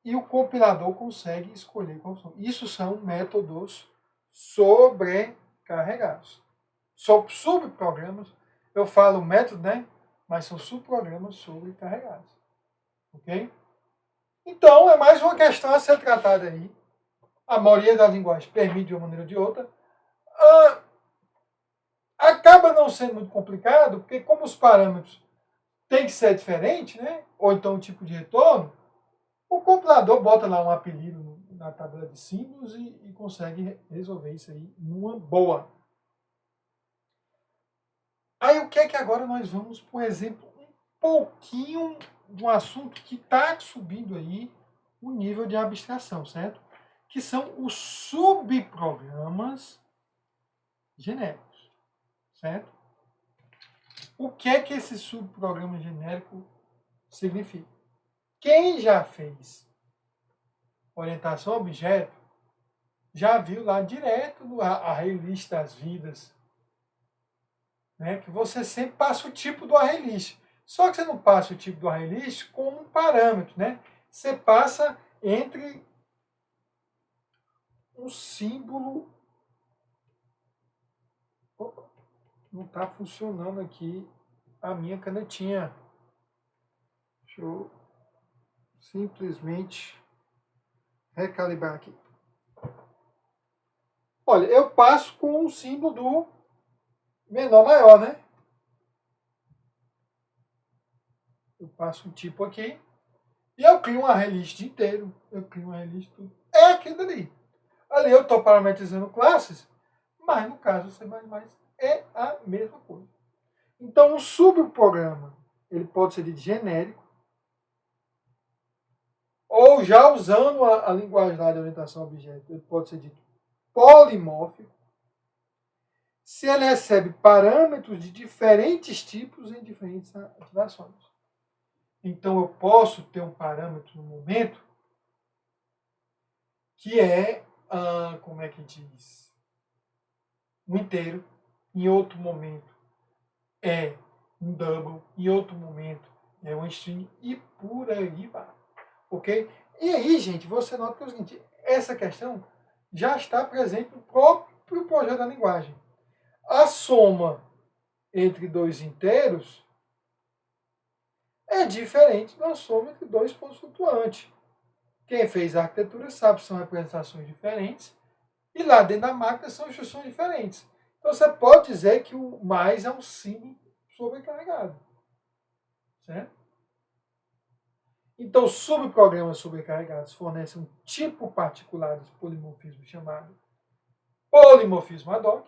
e o compilador consegue escolher quais são. Isso são métodos sobrecarregados. Subprogramas, eu falo método, né? Mas são subprogramas sobrecarregados. Ok? Então, é mais uma questão a ser tratada aí. A maioria das linguagens permite de uma maneira ou de outra. Acaba não sendo muito complicado, porque como os parâmetros têm que ser diferentes, né? Ou então o tipo de retorno, o compilador bota lá um apelido na tabela de símbolos e consegue resolver isso aí numa boa. Aí o que é que agora nós vamos, por exemplo, um pouquinho de um assunto que está subindo aí o nível de abstração, certo? Que são os subprogramas genéricos, certo? O que é que esse subprograma genérico significa? Quem já fez orientação a objeto já viu lá direto no array list das vidas, né, que você sempre passa o tipo do array list. Só que você não passa o tipo do array list com um parâmetro, né? Você passa entre um símbolo. Opa, não está funcionando aqui a minha canetinha. Deixa eu simplesmente recalibrar aqui. Olha, eu passo com o símbolo do menor maior, né? Eu passo um tipo aqui e eu crio um array list inteiro. Eu crio um array list tudo. É aquilo ali. Ali eu estou parametrizando classes, mas no caso do C++ é a mesma coisa. Então, um subprograma ele pode ser de genérico, ou já usando a linguagem lá de orientação a objeto, ele pode ser dito polimórfico, se ele recebe parâmetros de diferentes tipos em diferentes ativações. Então, eu posso ter um parâmetro no momento que é, como é que diz, um inteiro, em outro momento é um double, em outro momento é um string e por aí vai. Ok? E aí, gente, você nota que é o seguinte, essa questão já está presente no próprio projeto da linguagem. A soma entre dois inteiros é diferente da soma entre dois pontos flutuantes. Quem fez a arquitetura sabe que são representações diferentes e lá dentro da máquina são instruções diferentes. Então você pode dizer que o mais é um símbolo sobrecarregado. Certo? Então, subprogramas sobrecarregados fornecem um tipo particular de polimorfismo chamado polimorfismo ad hoc,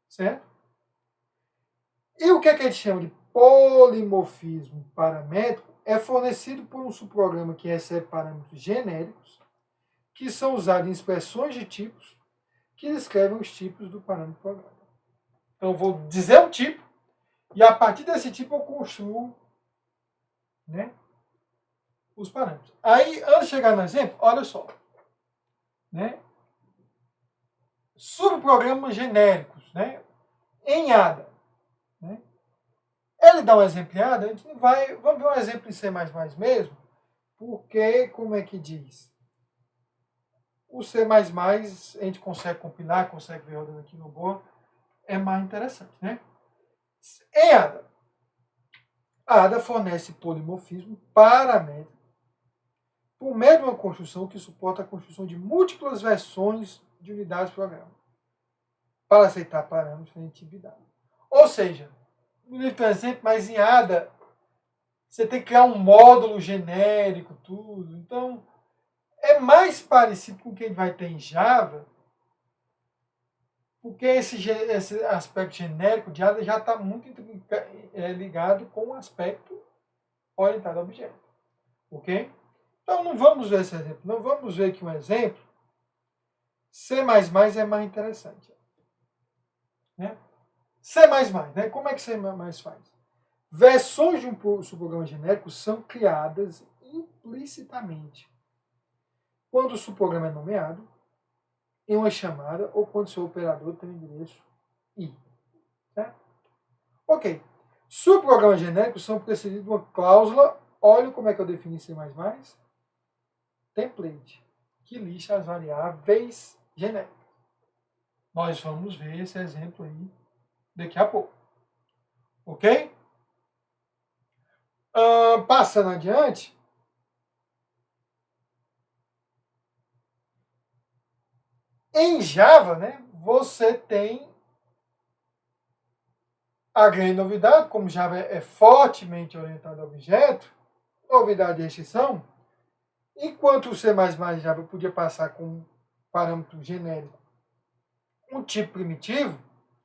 certo? E o que, é que a gente chama de polimorfismo paramétrico? É fornecido por um subprograma que recebe parâmetros genéricos, que são usados em expressões de tipos, que descrevem os tipos do parâmetro programa. Então, eu vou dizer um tipo, e a partir desse tipo eu construo, né, os parâmetros. Aí, antes de chegar no exemplo, olha só. Né? Subprogramas genéricos, né? Em ADA. Né? Ele dá um exempliado, a gente não vai. Vamos ver um exemplo em C mesmo, porque, como é que diz? O C a gente consegue compilar, consegue ver rodando aqui no board, é mais interessante, né? Em ADA, a ADA fornece polimorfismo paramétrico por meio de uma construção que suporta a construção de múltiplas versões de unidades de programa para aceitar parâmetros de identidade. Ou seja, no livro, por exemplo, mas em ADA, você tem que criar um módulo genérico, tudo. Então, é mais parecido com o que a gente vai ter em Java, porque esse aspecto genérico de ADA já está muito ligado com o aspecto orientado a objeto. Ok? Então, não vamos ver esse exemplo. Não vamos ver aqui um exemplo. C++ é mais interessante. Né? C++, né? Como é que C++ faz? Versões de um subprograma genérico são criadas implicitamente quando o subprograma é nomeado em uma chamada ou quando seu operador tem o endereço I. Certo? Ok. Subprogramas genéricos são precedidos de uma cláusula. Olha como é que eu defini C++. Template, que lista as variáveis genéricas. Nós vamos ver esse exemplo aí daqui a pouco. Ok? Passando adiante. Em Java, né, você tem a grande novidade, como Java é fortemente orientado a objeto, novidade e restrição, enquanto o C++ Java podia passar com um parâmetro genérico um tipo primitivo,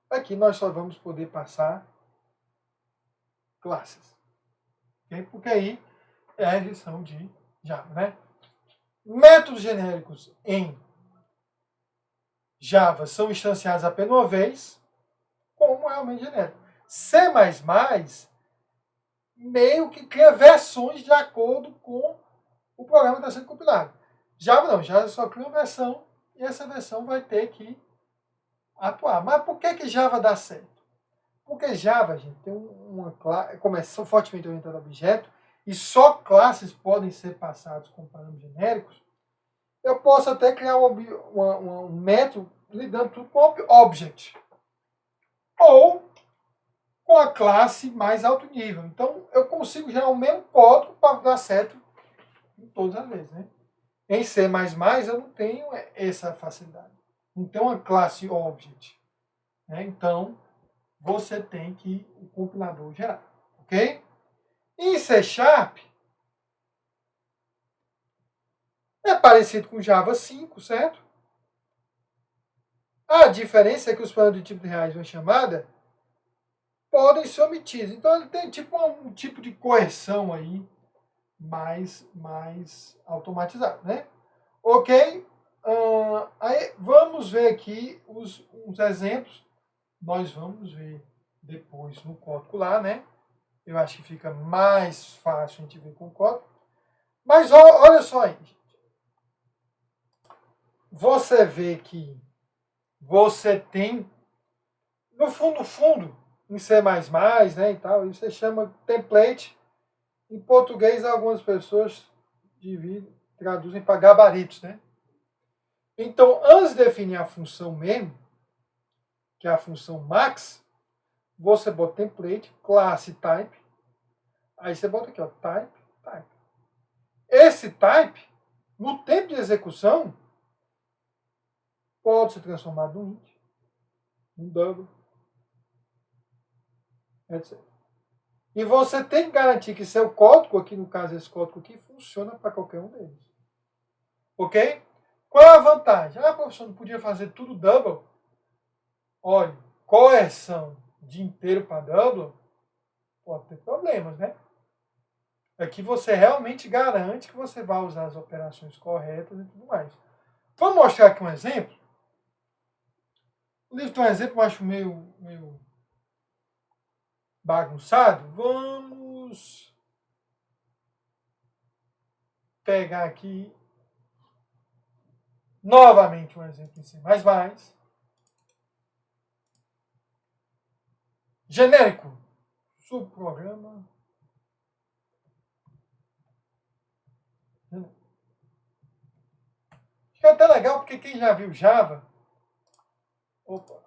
aqui nós só vamos poder passar classes. Okay? Porque aí é a restrição de Java. Né? Métodos genéricos em Java são instanciados apenas uma vez, como realmente genérico. C++ meio que cria versões de acordo com o programa que está sendo compilado. Java não, Java só cria uma versão e essa versão vai ter que atuar. Mas por que Java dá certo? Porque Java, gente, tem uma classe, como é fortemente orientada a objeto, e só classes podem ser passadas com parâmetros genéricos, eu posso até criar um método lidando tudo com object. Ou com a classe mais alto nível. Então, eu consigo gerar o mesmo código para dar certo em todas as vezes. Né? Em C++, eu não tenho essa facilidade. Não tenho uma classe object. Né? Então, você tem que o compilador gerar. Ok? Em C Sharp, é parecido com Java 5, certo? A diferença é que os parâmetros de tipo de reais de uma chamada podem ser omitidos. Então, ele tem tipo um tipo de correção aí mais automatizado, né? Ok? Aí vamos ver aqui uns exemplos. Nós vamos ver depois no código lá, né? Eu acho que fica mais fácil a gente ver com o código. Mas olha só aí. Você vê que você tem, no fundo, em C++, né, e tal, isso se chama template. Em português, algumas pessoas traduzem para gabaritos, né? Então, antes de definir a função mesmo, que é a função max, você bota template, classe type, aí você bota aqui, ó, type. Esse type, no tempo de execução, pode ser transformado num int, num double, etc. E você tem que garantir que seu código, aqui no caso esse código aqui, funciona para qualquer um deles. Ok? Qual é a vantagem? Ah, professor, não podia fazer tudo double? Olha, correção de inteiro para double pode ter problemas, né? Aqui você realmente garante que você vai usar as operações corretas e tudo mais. Vamos mostrar aqui um exemplo? O livro tem um exemplo, eu acho meio bagunçado. Vamos pegar aqui novamente um exemplo em C++. Genérico. subprograma. Acho que é até legal, porque quem já viu Java, opa,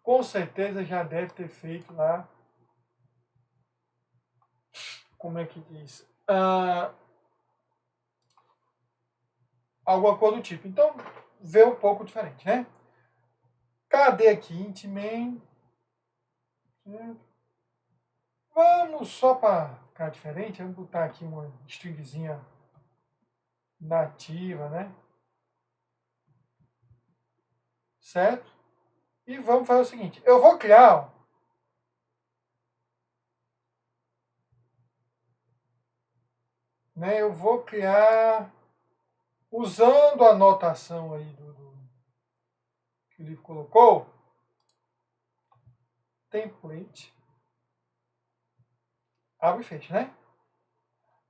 com certeza já deve ter feito lá, como é que diz? Alguma coisa do tipo. Então, vê um pouco diferente, né? Cadê aqui? Int main. Vamos só para ficar diferente, vamos botar aqui uma stringzinha nativa, né? Certo? E vamos fazer o seguinte, eu vou criar, né? Eu vou criar usando a notação aí que o livro colocou, template, abre e fecha, né?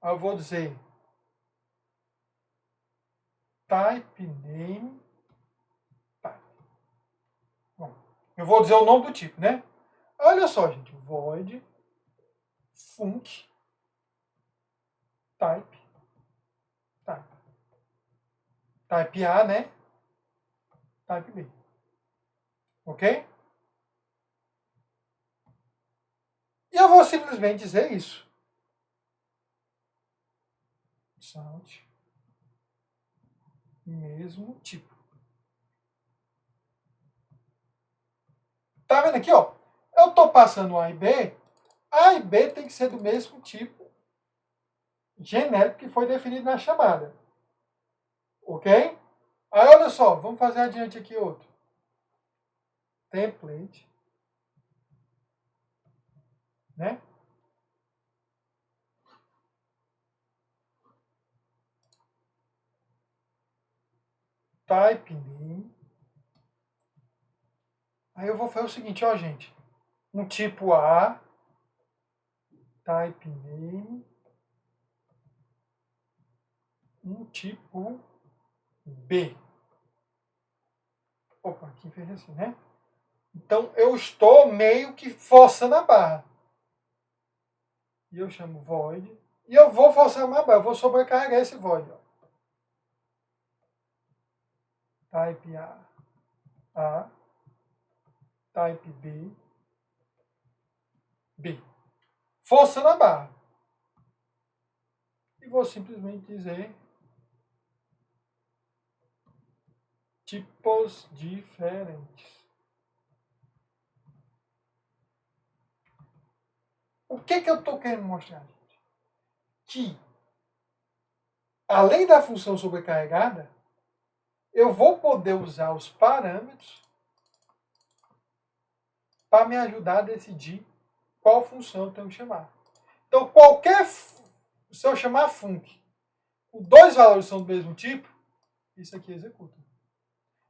Aí eu vou dizer type name. Bom, eu vou dizer o nome do tipo, né? Olha só, gente, void func type A, né? Type B. Ok? E eu vou simplesmente dizer isso. Sound. Mesmo tipo. Tá vendo aqui, ó? Eu estou passando A e B. A e B tem que ser do mesmo tipo genérico que foi definido na chamada. Ok? Aí, olha só. Vamos fazer adiante aqui outro. Template. Né? Type name. Aí eu vou fazer o seguinte, ó, gente. Um tipo A. Type name. Um tipo B. Opa, aqui fez assim, né? Então, eu estou meio que forçando a barra. E eu chamo void. E eu vou forçar uma barra. Eu vou sobrecarregar esse void. Ó. Type A. Type B. Forçando a barra. E vou simplesmente dizer tipos diferentes. O que eu estou querendo mostrar, gente? Que, além da função sobrecarregada, eu vou poder usar os parâmetros para me ajudar a decidir qual função eu tenho que chamar. Então, se eu chamar func, os dois valores são do mesmo tipo, isso aqui executa.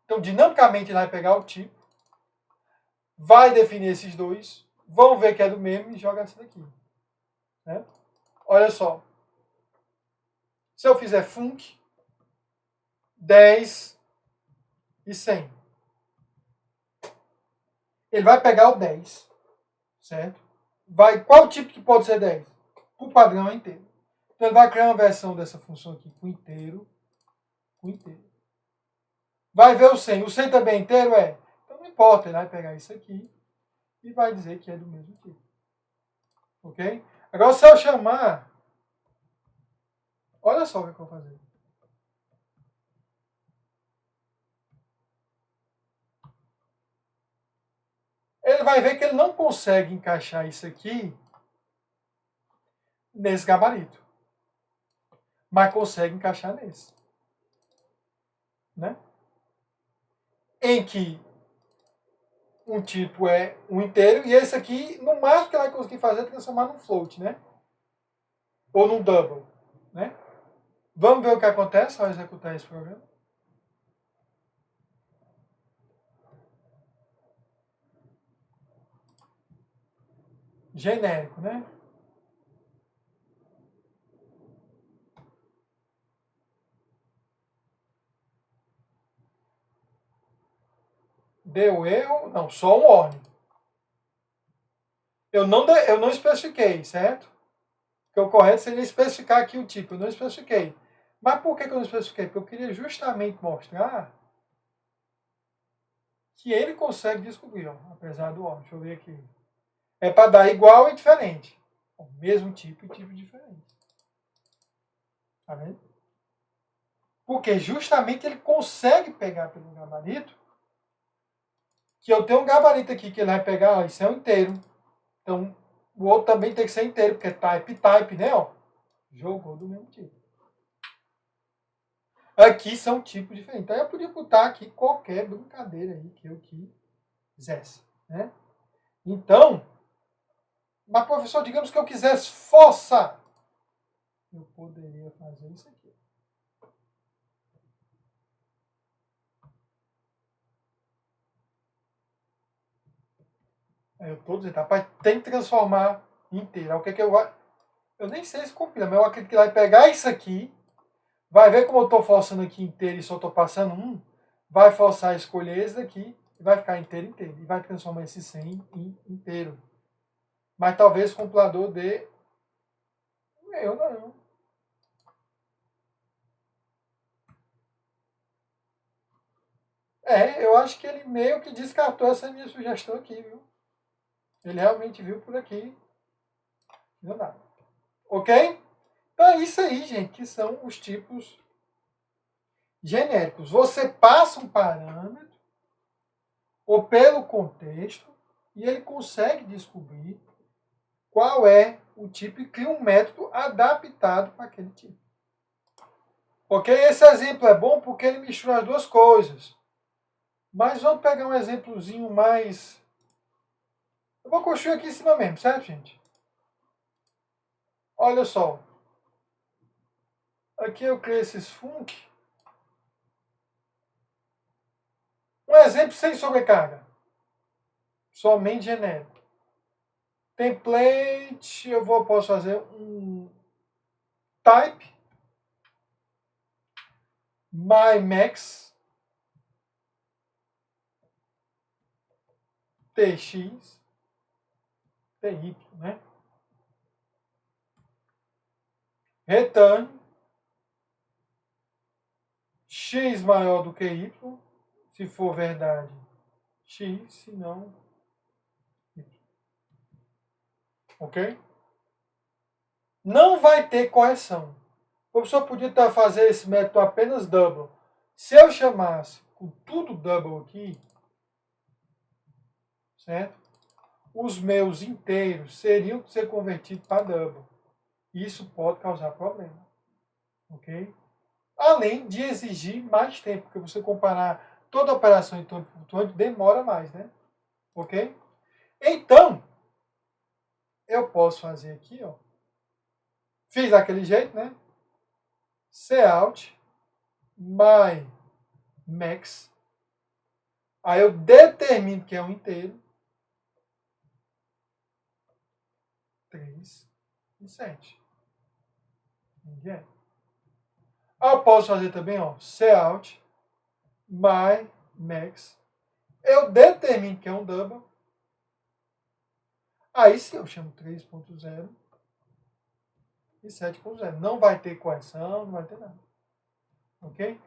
Então, dinamicamente, ele vai pegar o tipo, vai definir esses dois, vão ver que é do mesmo e joga essa daqui. Né? Olha só. Se eu fizer func, 10 e 100. Ele vai pegar o 10, certo? Qual tipo que pode ser 10? O padrão é inteiro. Então ele vai criar uma versão dessa função aqui com inteiro. Vai ver o 100. O 100 também é inteiro? É. Então não importa, ele vai pegar isso aqui e vai dizer que é do mesmo tipo. Ok? Agora se eu chamar, olha só o que eu vou fazer. Ele vai ver que ele não consegue encaixar isso aqui nesse gabarito. Mas consegue encaixar nesse. Né? Em que um tipo é um inteiro e esse aqui, no máximo que ele vai conseguir fazer é transformar num float, né? Ou num double, né? Vamos ver o que acontece ao executar esse programa. Genérico, né? Deu erro, não, só um warning. Eu não especifiquei, certo? Porque o correto seria especificar aqui o tipo. Eu não especifiquei. Mas por que eu não especifiquei? Porque eu queria justamente mostrar que ele consegue descobrir, ó, apesar do ó. Deixa eu ver aqui. É para dar igual e diferente. O mesmo tipo e tipo diferente. Tá vendo? Porque justamente ele consegue pegar pelo gabarito, que eu tenho um gabarito aqui que ele vai pegar, ó, isso é um inteiro. Então, o outro também tem que ser inteiro, porque é type, né? Ó, jogou do mesmo tipo. Aqui são tipos diferentes. Então, eu podia botar aqui qualquer brincadeira aí que eu quisesse, né? Então, mas professor, digamos que eu quisesse forçar. Eu poderia fazer isso aqui. Aí eu estou dizendo, rapaz, tem que transformar inteiro. O que é que eu nem sei se compila, mas eu acredito que vai pegar isso aqui, vai ver como eu estou forçando aqui inteiro e só estou passando um, vai forçar a escolher esse daqui, e vai ficar inteiro, e vai transformar esse 100 em inteiro. Mas talvez o compilador dê... Eu não. Eu acho que ele meio que descartou essa minha sugestão aqui, viu? Ele realmente viu por aqui. Não dá. Ok? Então é isso aí, gente, que são os tipos genéricos. Você passa um parâmetro, ou pelo contexto, e ele consegue descobrir qual é o tipo e cria um método adaptado para aquele tipo. Ok? Esse exemplo é bom porque ele mistura as duas coisas. Mas vamos pegar um exemplozinho mais... Eu vou construir aqui em cima mesmo, certo, gente? Olha só. Aqui eu criei esses func. Um exemplo sem sobrecarga. Somente genérico. Template, posso fazer um type mymax tx ty, né? Return x maior do que y, se for verdade x, se não y. Ok? Não vai ter correção. O professor podia fazer esse método apenas double. Se eu chamasse com tudo double aqui, certo? Os meus inteiros seriam que ser convertidos para double. Isso pode causar problema. Ok? Além de exigir mais tempo, porque você comparar toda a operação em torno flutuante demora mais, né? Ok? Então, eu posso fazer aqui, ó. Fiz daquele jeito, né? Cout my max. Aí eu determino que é um inteiro. 3 e 7. Ninguém. Eu posso fazer também, ó, cout my max. Eu determino que é um double. Aí sim eu chamo 3.0 e 7.0. Não vai ter correção, não vai ter nada. Ok?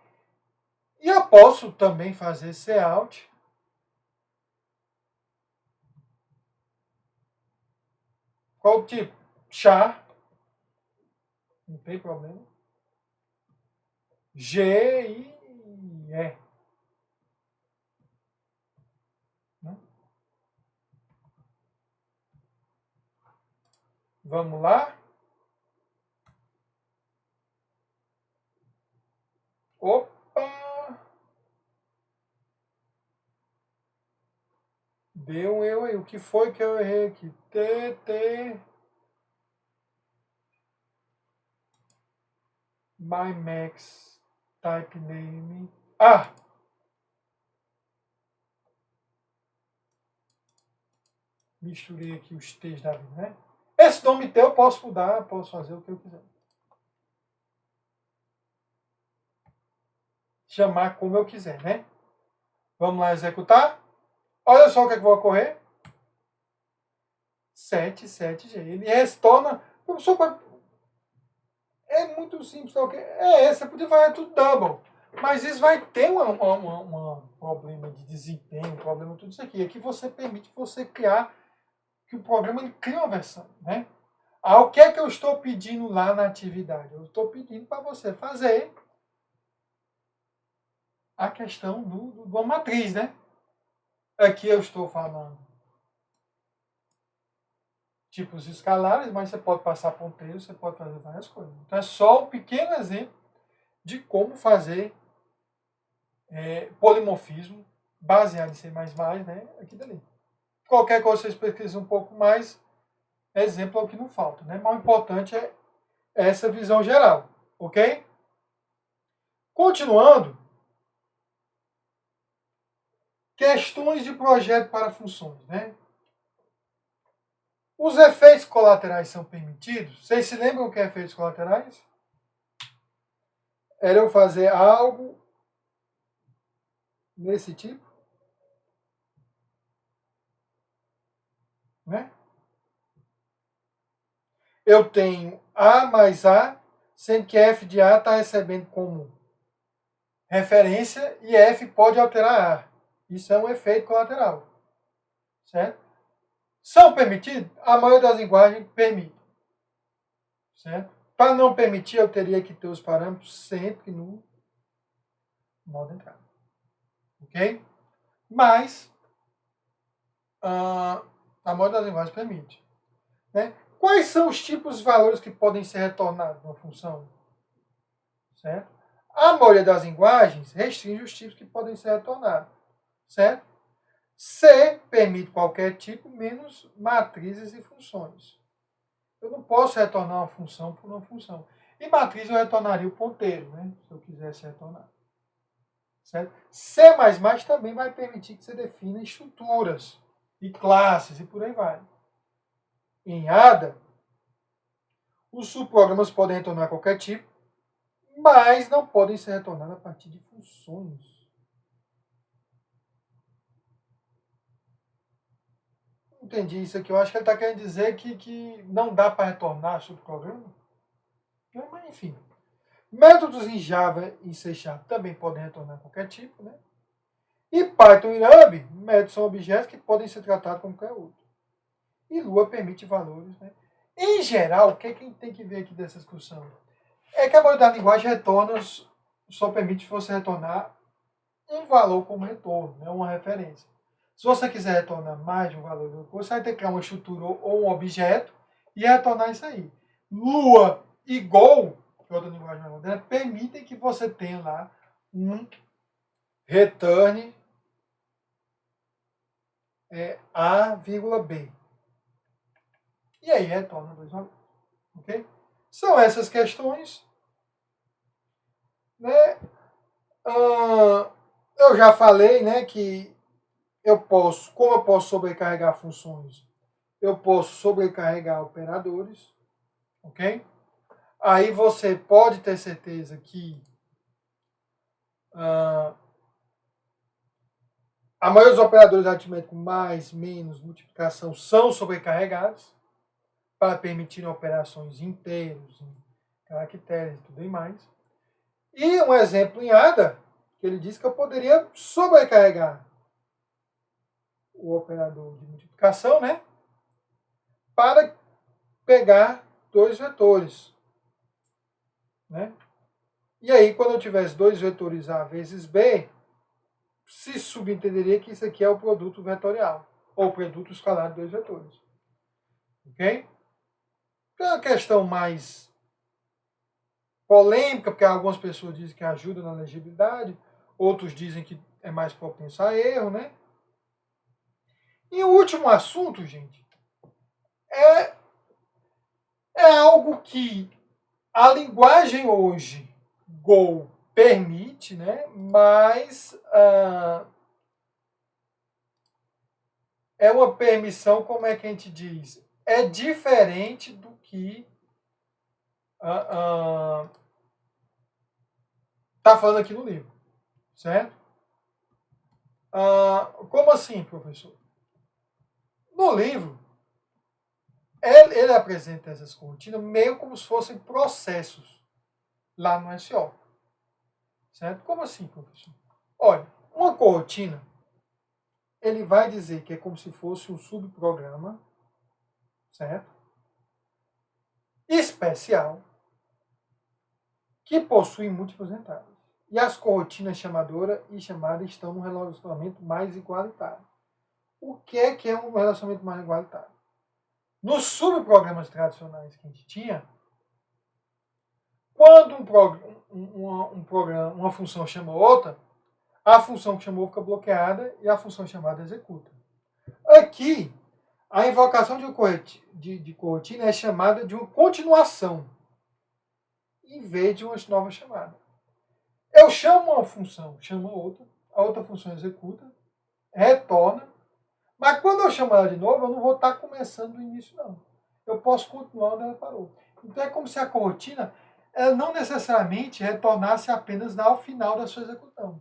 E eu posso também fazer cout qual tipo? Char. Não tem problema. G e E. Né? Vamos lá? Opa! Deu um erro aí. O que foi que eu errei aqui? TT my max type name. Ah! Misturei aqui os T's da vida, né? Esse nome teu eu posso mudar, posso fazer o que eu quiser. Chamar como eu quiser, né? Vamos lá executar? Olha só o que, é que vai ocorrer. 7G. Ele retorna. É muito simples. Você podia fazer tudo double. Mas isso vai ter um problema de desempenho, um problema de tudo isso aqui. É que você permite você criar, que o programa ele cria uma versão, né? O que é que eu estou pedindo lá na atividade? Eu estou pedindo para você fazer a questão de uma matriz, né? Aqui eu estou falando tipos escalares, mas você pode passar ponteiros, você pode fazer várias coisas. Então é só um pequeno exemplo de como fazer polimorfismo baseado em C++, né? Aqui dali. Qualquer coisa vocês pesquisem um pouco mais, exemplo é o que não falta, né? Mas o importante é essa visão geral, ok? Continuando, questões de projeto para funções, né? Os efeitos colaterais são permitidos? Vocês se lembram o que é efeitos colaterais? Era eu fazer algo nesse tipo, né? Eu tenho A mais A, sendo que F de A está recebendo como referência e F pode alterar A. Isso é um efeito colateral, certo? São permitidos? A maioria das linguagens permite, certo? Para não permitir, eu teria que ter os parâmetros sempre no modo entrada, ok? Mas a maioria das linguagens permite, né? Quais são os tipos de valores que podem ser retornados numa função? Certo? A maioria das linguagens restringe os tipos que podem ser retornados. Certo? C permite qualquer tipo, menos matrizes e funções. Eu não posso retornar uma função por uma função. E matriz eu retornaria o ponteiro, né? Se eu quisesse retornar. Certo? C++ também vai permitir que você defina estruturas e classes e por aí vai. Em ADA, os subprogramas podem retornar qualquer tipo, mas não podem ser retornados a partir de funções. Entendi isso aqui. Eu acho que ele está querendo dizer que não dá para retornar subprograma. Mas, enfim. Métodos em Java e C# também podem retornar qualquer tipo, né? E Python e Ruby, métodos são objetos que podem ser tratados como qualquer outro. E Lua permite valores, né? Em geral, o que a gente tem que ver aqui dessa discussão? É que a maioria da linguagem retorna, só permite você retornar um valor como retorno, né? Uma referência. Se você quiser retornar mais de um valor, você vai ter que criar uma estrutura ou um objeto e retornar isso aí. Lua e Go, que é outra linguagem mais moderna, permitem que você tenha lá um return A, B. E aí retorna dois valores. Okay? São essas questões. Né? Eu já falei, né, que como eu posso sobrecarregar funções, eu posso sobrecarregar operadores, ok? Aí você pode ter certeza que a maioria dos operadores aritméticos mais, menos, multiplicação são sobrecarregados para permitir operações inteiros, em caracteres e tudo mais. E um exemplo em ADA, que ele diz que eu poderia sobrecarregar o operador de multiplicação, né? Para pegar dois vetores, né? E aí, quando eu tivesse dois vetores A vezes B, se subentenderia que isso aqui é o produto vetorial, ou produto escalar de dois vetores. Ok? Então, é uma questão mais polêmica, porque algumas pessoas dizem que ajuda na legibilidade, outros dizem que é mais propenso a erro, né? E o último assunto, gente, é algo que a linguagem hoje, Go, permite, né? Mas é uma permissão, como é que a gente diz? É diferente do que está falando aqui no livro, certo? Como assim, professor? No livro, ele apresenta essas cortinas meio como se fossem processos lá no SO. Certo? Como assim, professor? Olha, uma cortina, ele vai dizer que é como se fosse um subprograma, certo? Especial, que possui múltiplas entradas. E as cortinas chamadora e chamada estão num relacionamento mais igualitário. O que é um relacionamento mais igualitário? Nos subprogramas tradicionais que a gente tinha, quando uma função chama outra, a função que chamou fica bloqueada e a função chamada executa. Aqui, a invocação de cortina é chamada de uma continuação, em vez de uma nova chamada. Eu chamo uma função, chamo outra, a outra função executa, retorna, mas quando eu chamo ela de novo, eu não vou estar começando do início, não. Eu posso continuar onde ela parou. Então é como se a cortina ela não necessariamente retornasse apenas ao final da sua execução.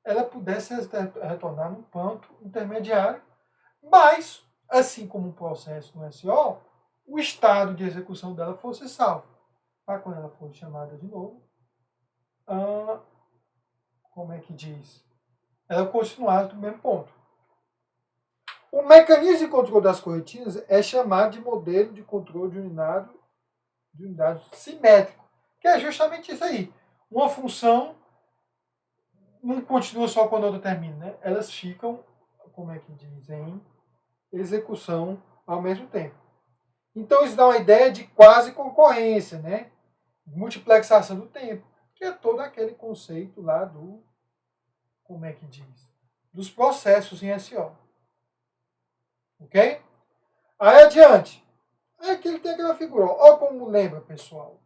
Ela pudesse retornar num ponto intermediário, mas, assim como um processo no SO, o estado de execução dela fosse salvo. Para quando ela for chamada de novo, como é que diz? Ela continuasse do mesmo ponto. O mecanismo de controle das cortinas é chamado de modelo de controle de unidade simétrico, que é justamente isso aí. Uma função não continua só quando a outra termina, né? Elas ficam, como é que diz, em execução ao mesmo tempo. Então isso dá uma ideia de quase concorrência, né? Multiplexação do tempo, que é todo aquele conceito lá do, como é que diz, dos processos em SO. Ok? Aí adiante. Aqui ele tem aquela figura. Olha como lembra, pessoal.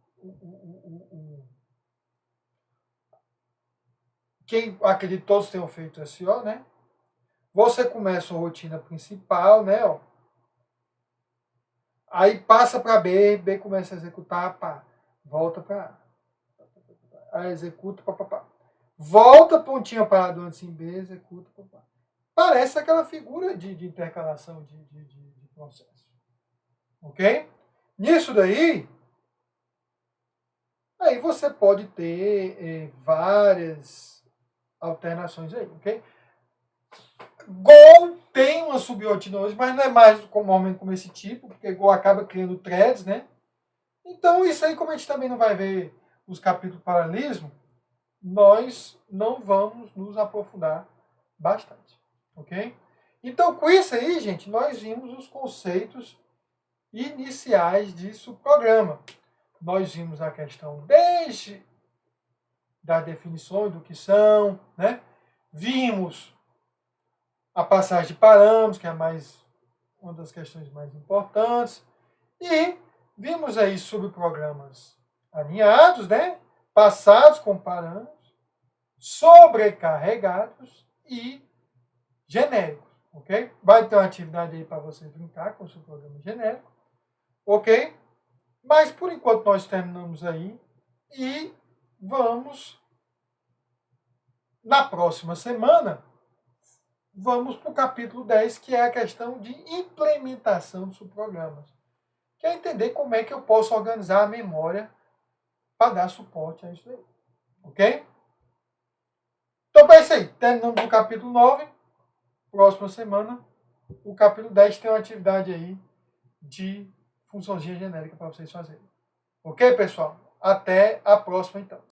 Quem acredita que todos tenham feito SO, né? Você começa a rotina principal, né? Ó. Aí passa para B, B começa a executar, pá, volta para A. Aí executa, pá, pá, pá. Volta, pontinha parado antes em B, executa, pá, pá. Parece aquela figura de intercalação de processo. Ok? Nisso daí, aí você pode ter várias alternações aí, ok? Go tem uma subrotina hoje, mas não é mais normalmente como esse tipo, porque Go acaba criando threads, né? Então, isso aí, como a gente também não vai ver os capítulos de paralelismo, nós não vamos nos aprofundar bastante, ok? Então, com isso aí, gente, nós vimos os conceitos iniciais de subprograma. Nós vimos a questão desde das definições do que são, né? Vimos a passagem de parâmetros, que é uma das questões mais importantes, e vimos aí subprogramas alinhados, né? Passados com parâmetros, sobrecarregados e genéricos, ok? Vai ter uma atividade aí para vocês brincar com o subprograma genérico, ok? Mas por enquanto nós terminamos aí e vamos, na próxima semana, vamos para o capítulo 10, que é a questão de implementação de subprogramas. Que é entender como é que eu posso organizar a memória para dar suporte a isso aí. Ok? Então é isso aí. Terminamos o capítulo 9. Próxima semana, o capítulo 10 tem uma atividade aí de funçãozinha genérica para vocês fazerem. Ok, pessoal? Até a próxima, então.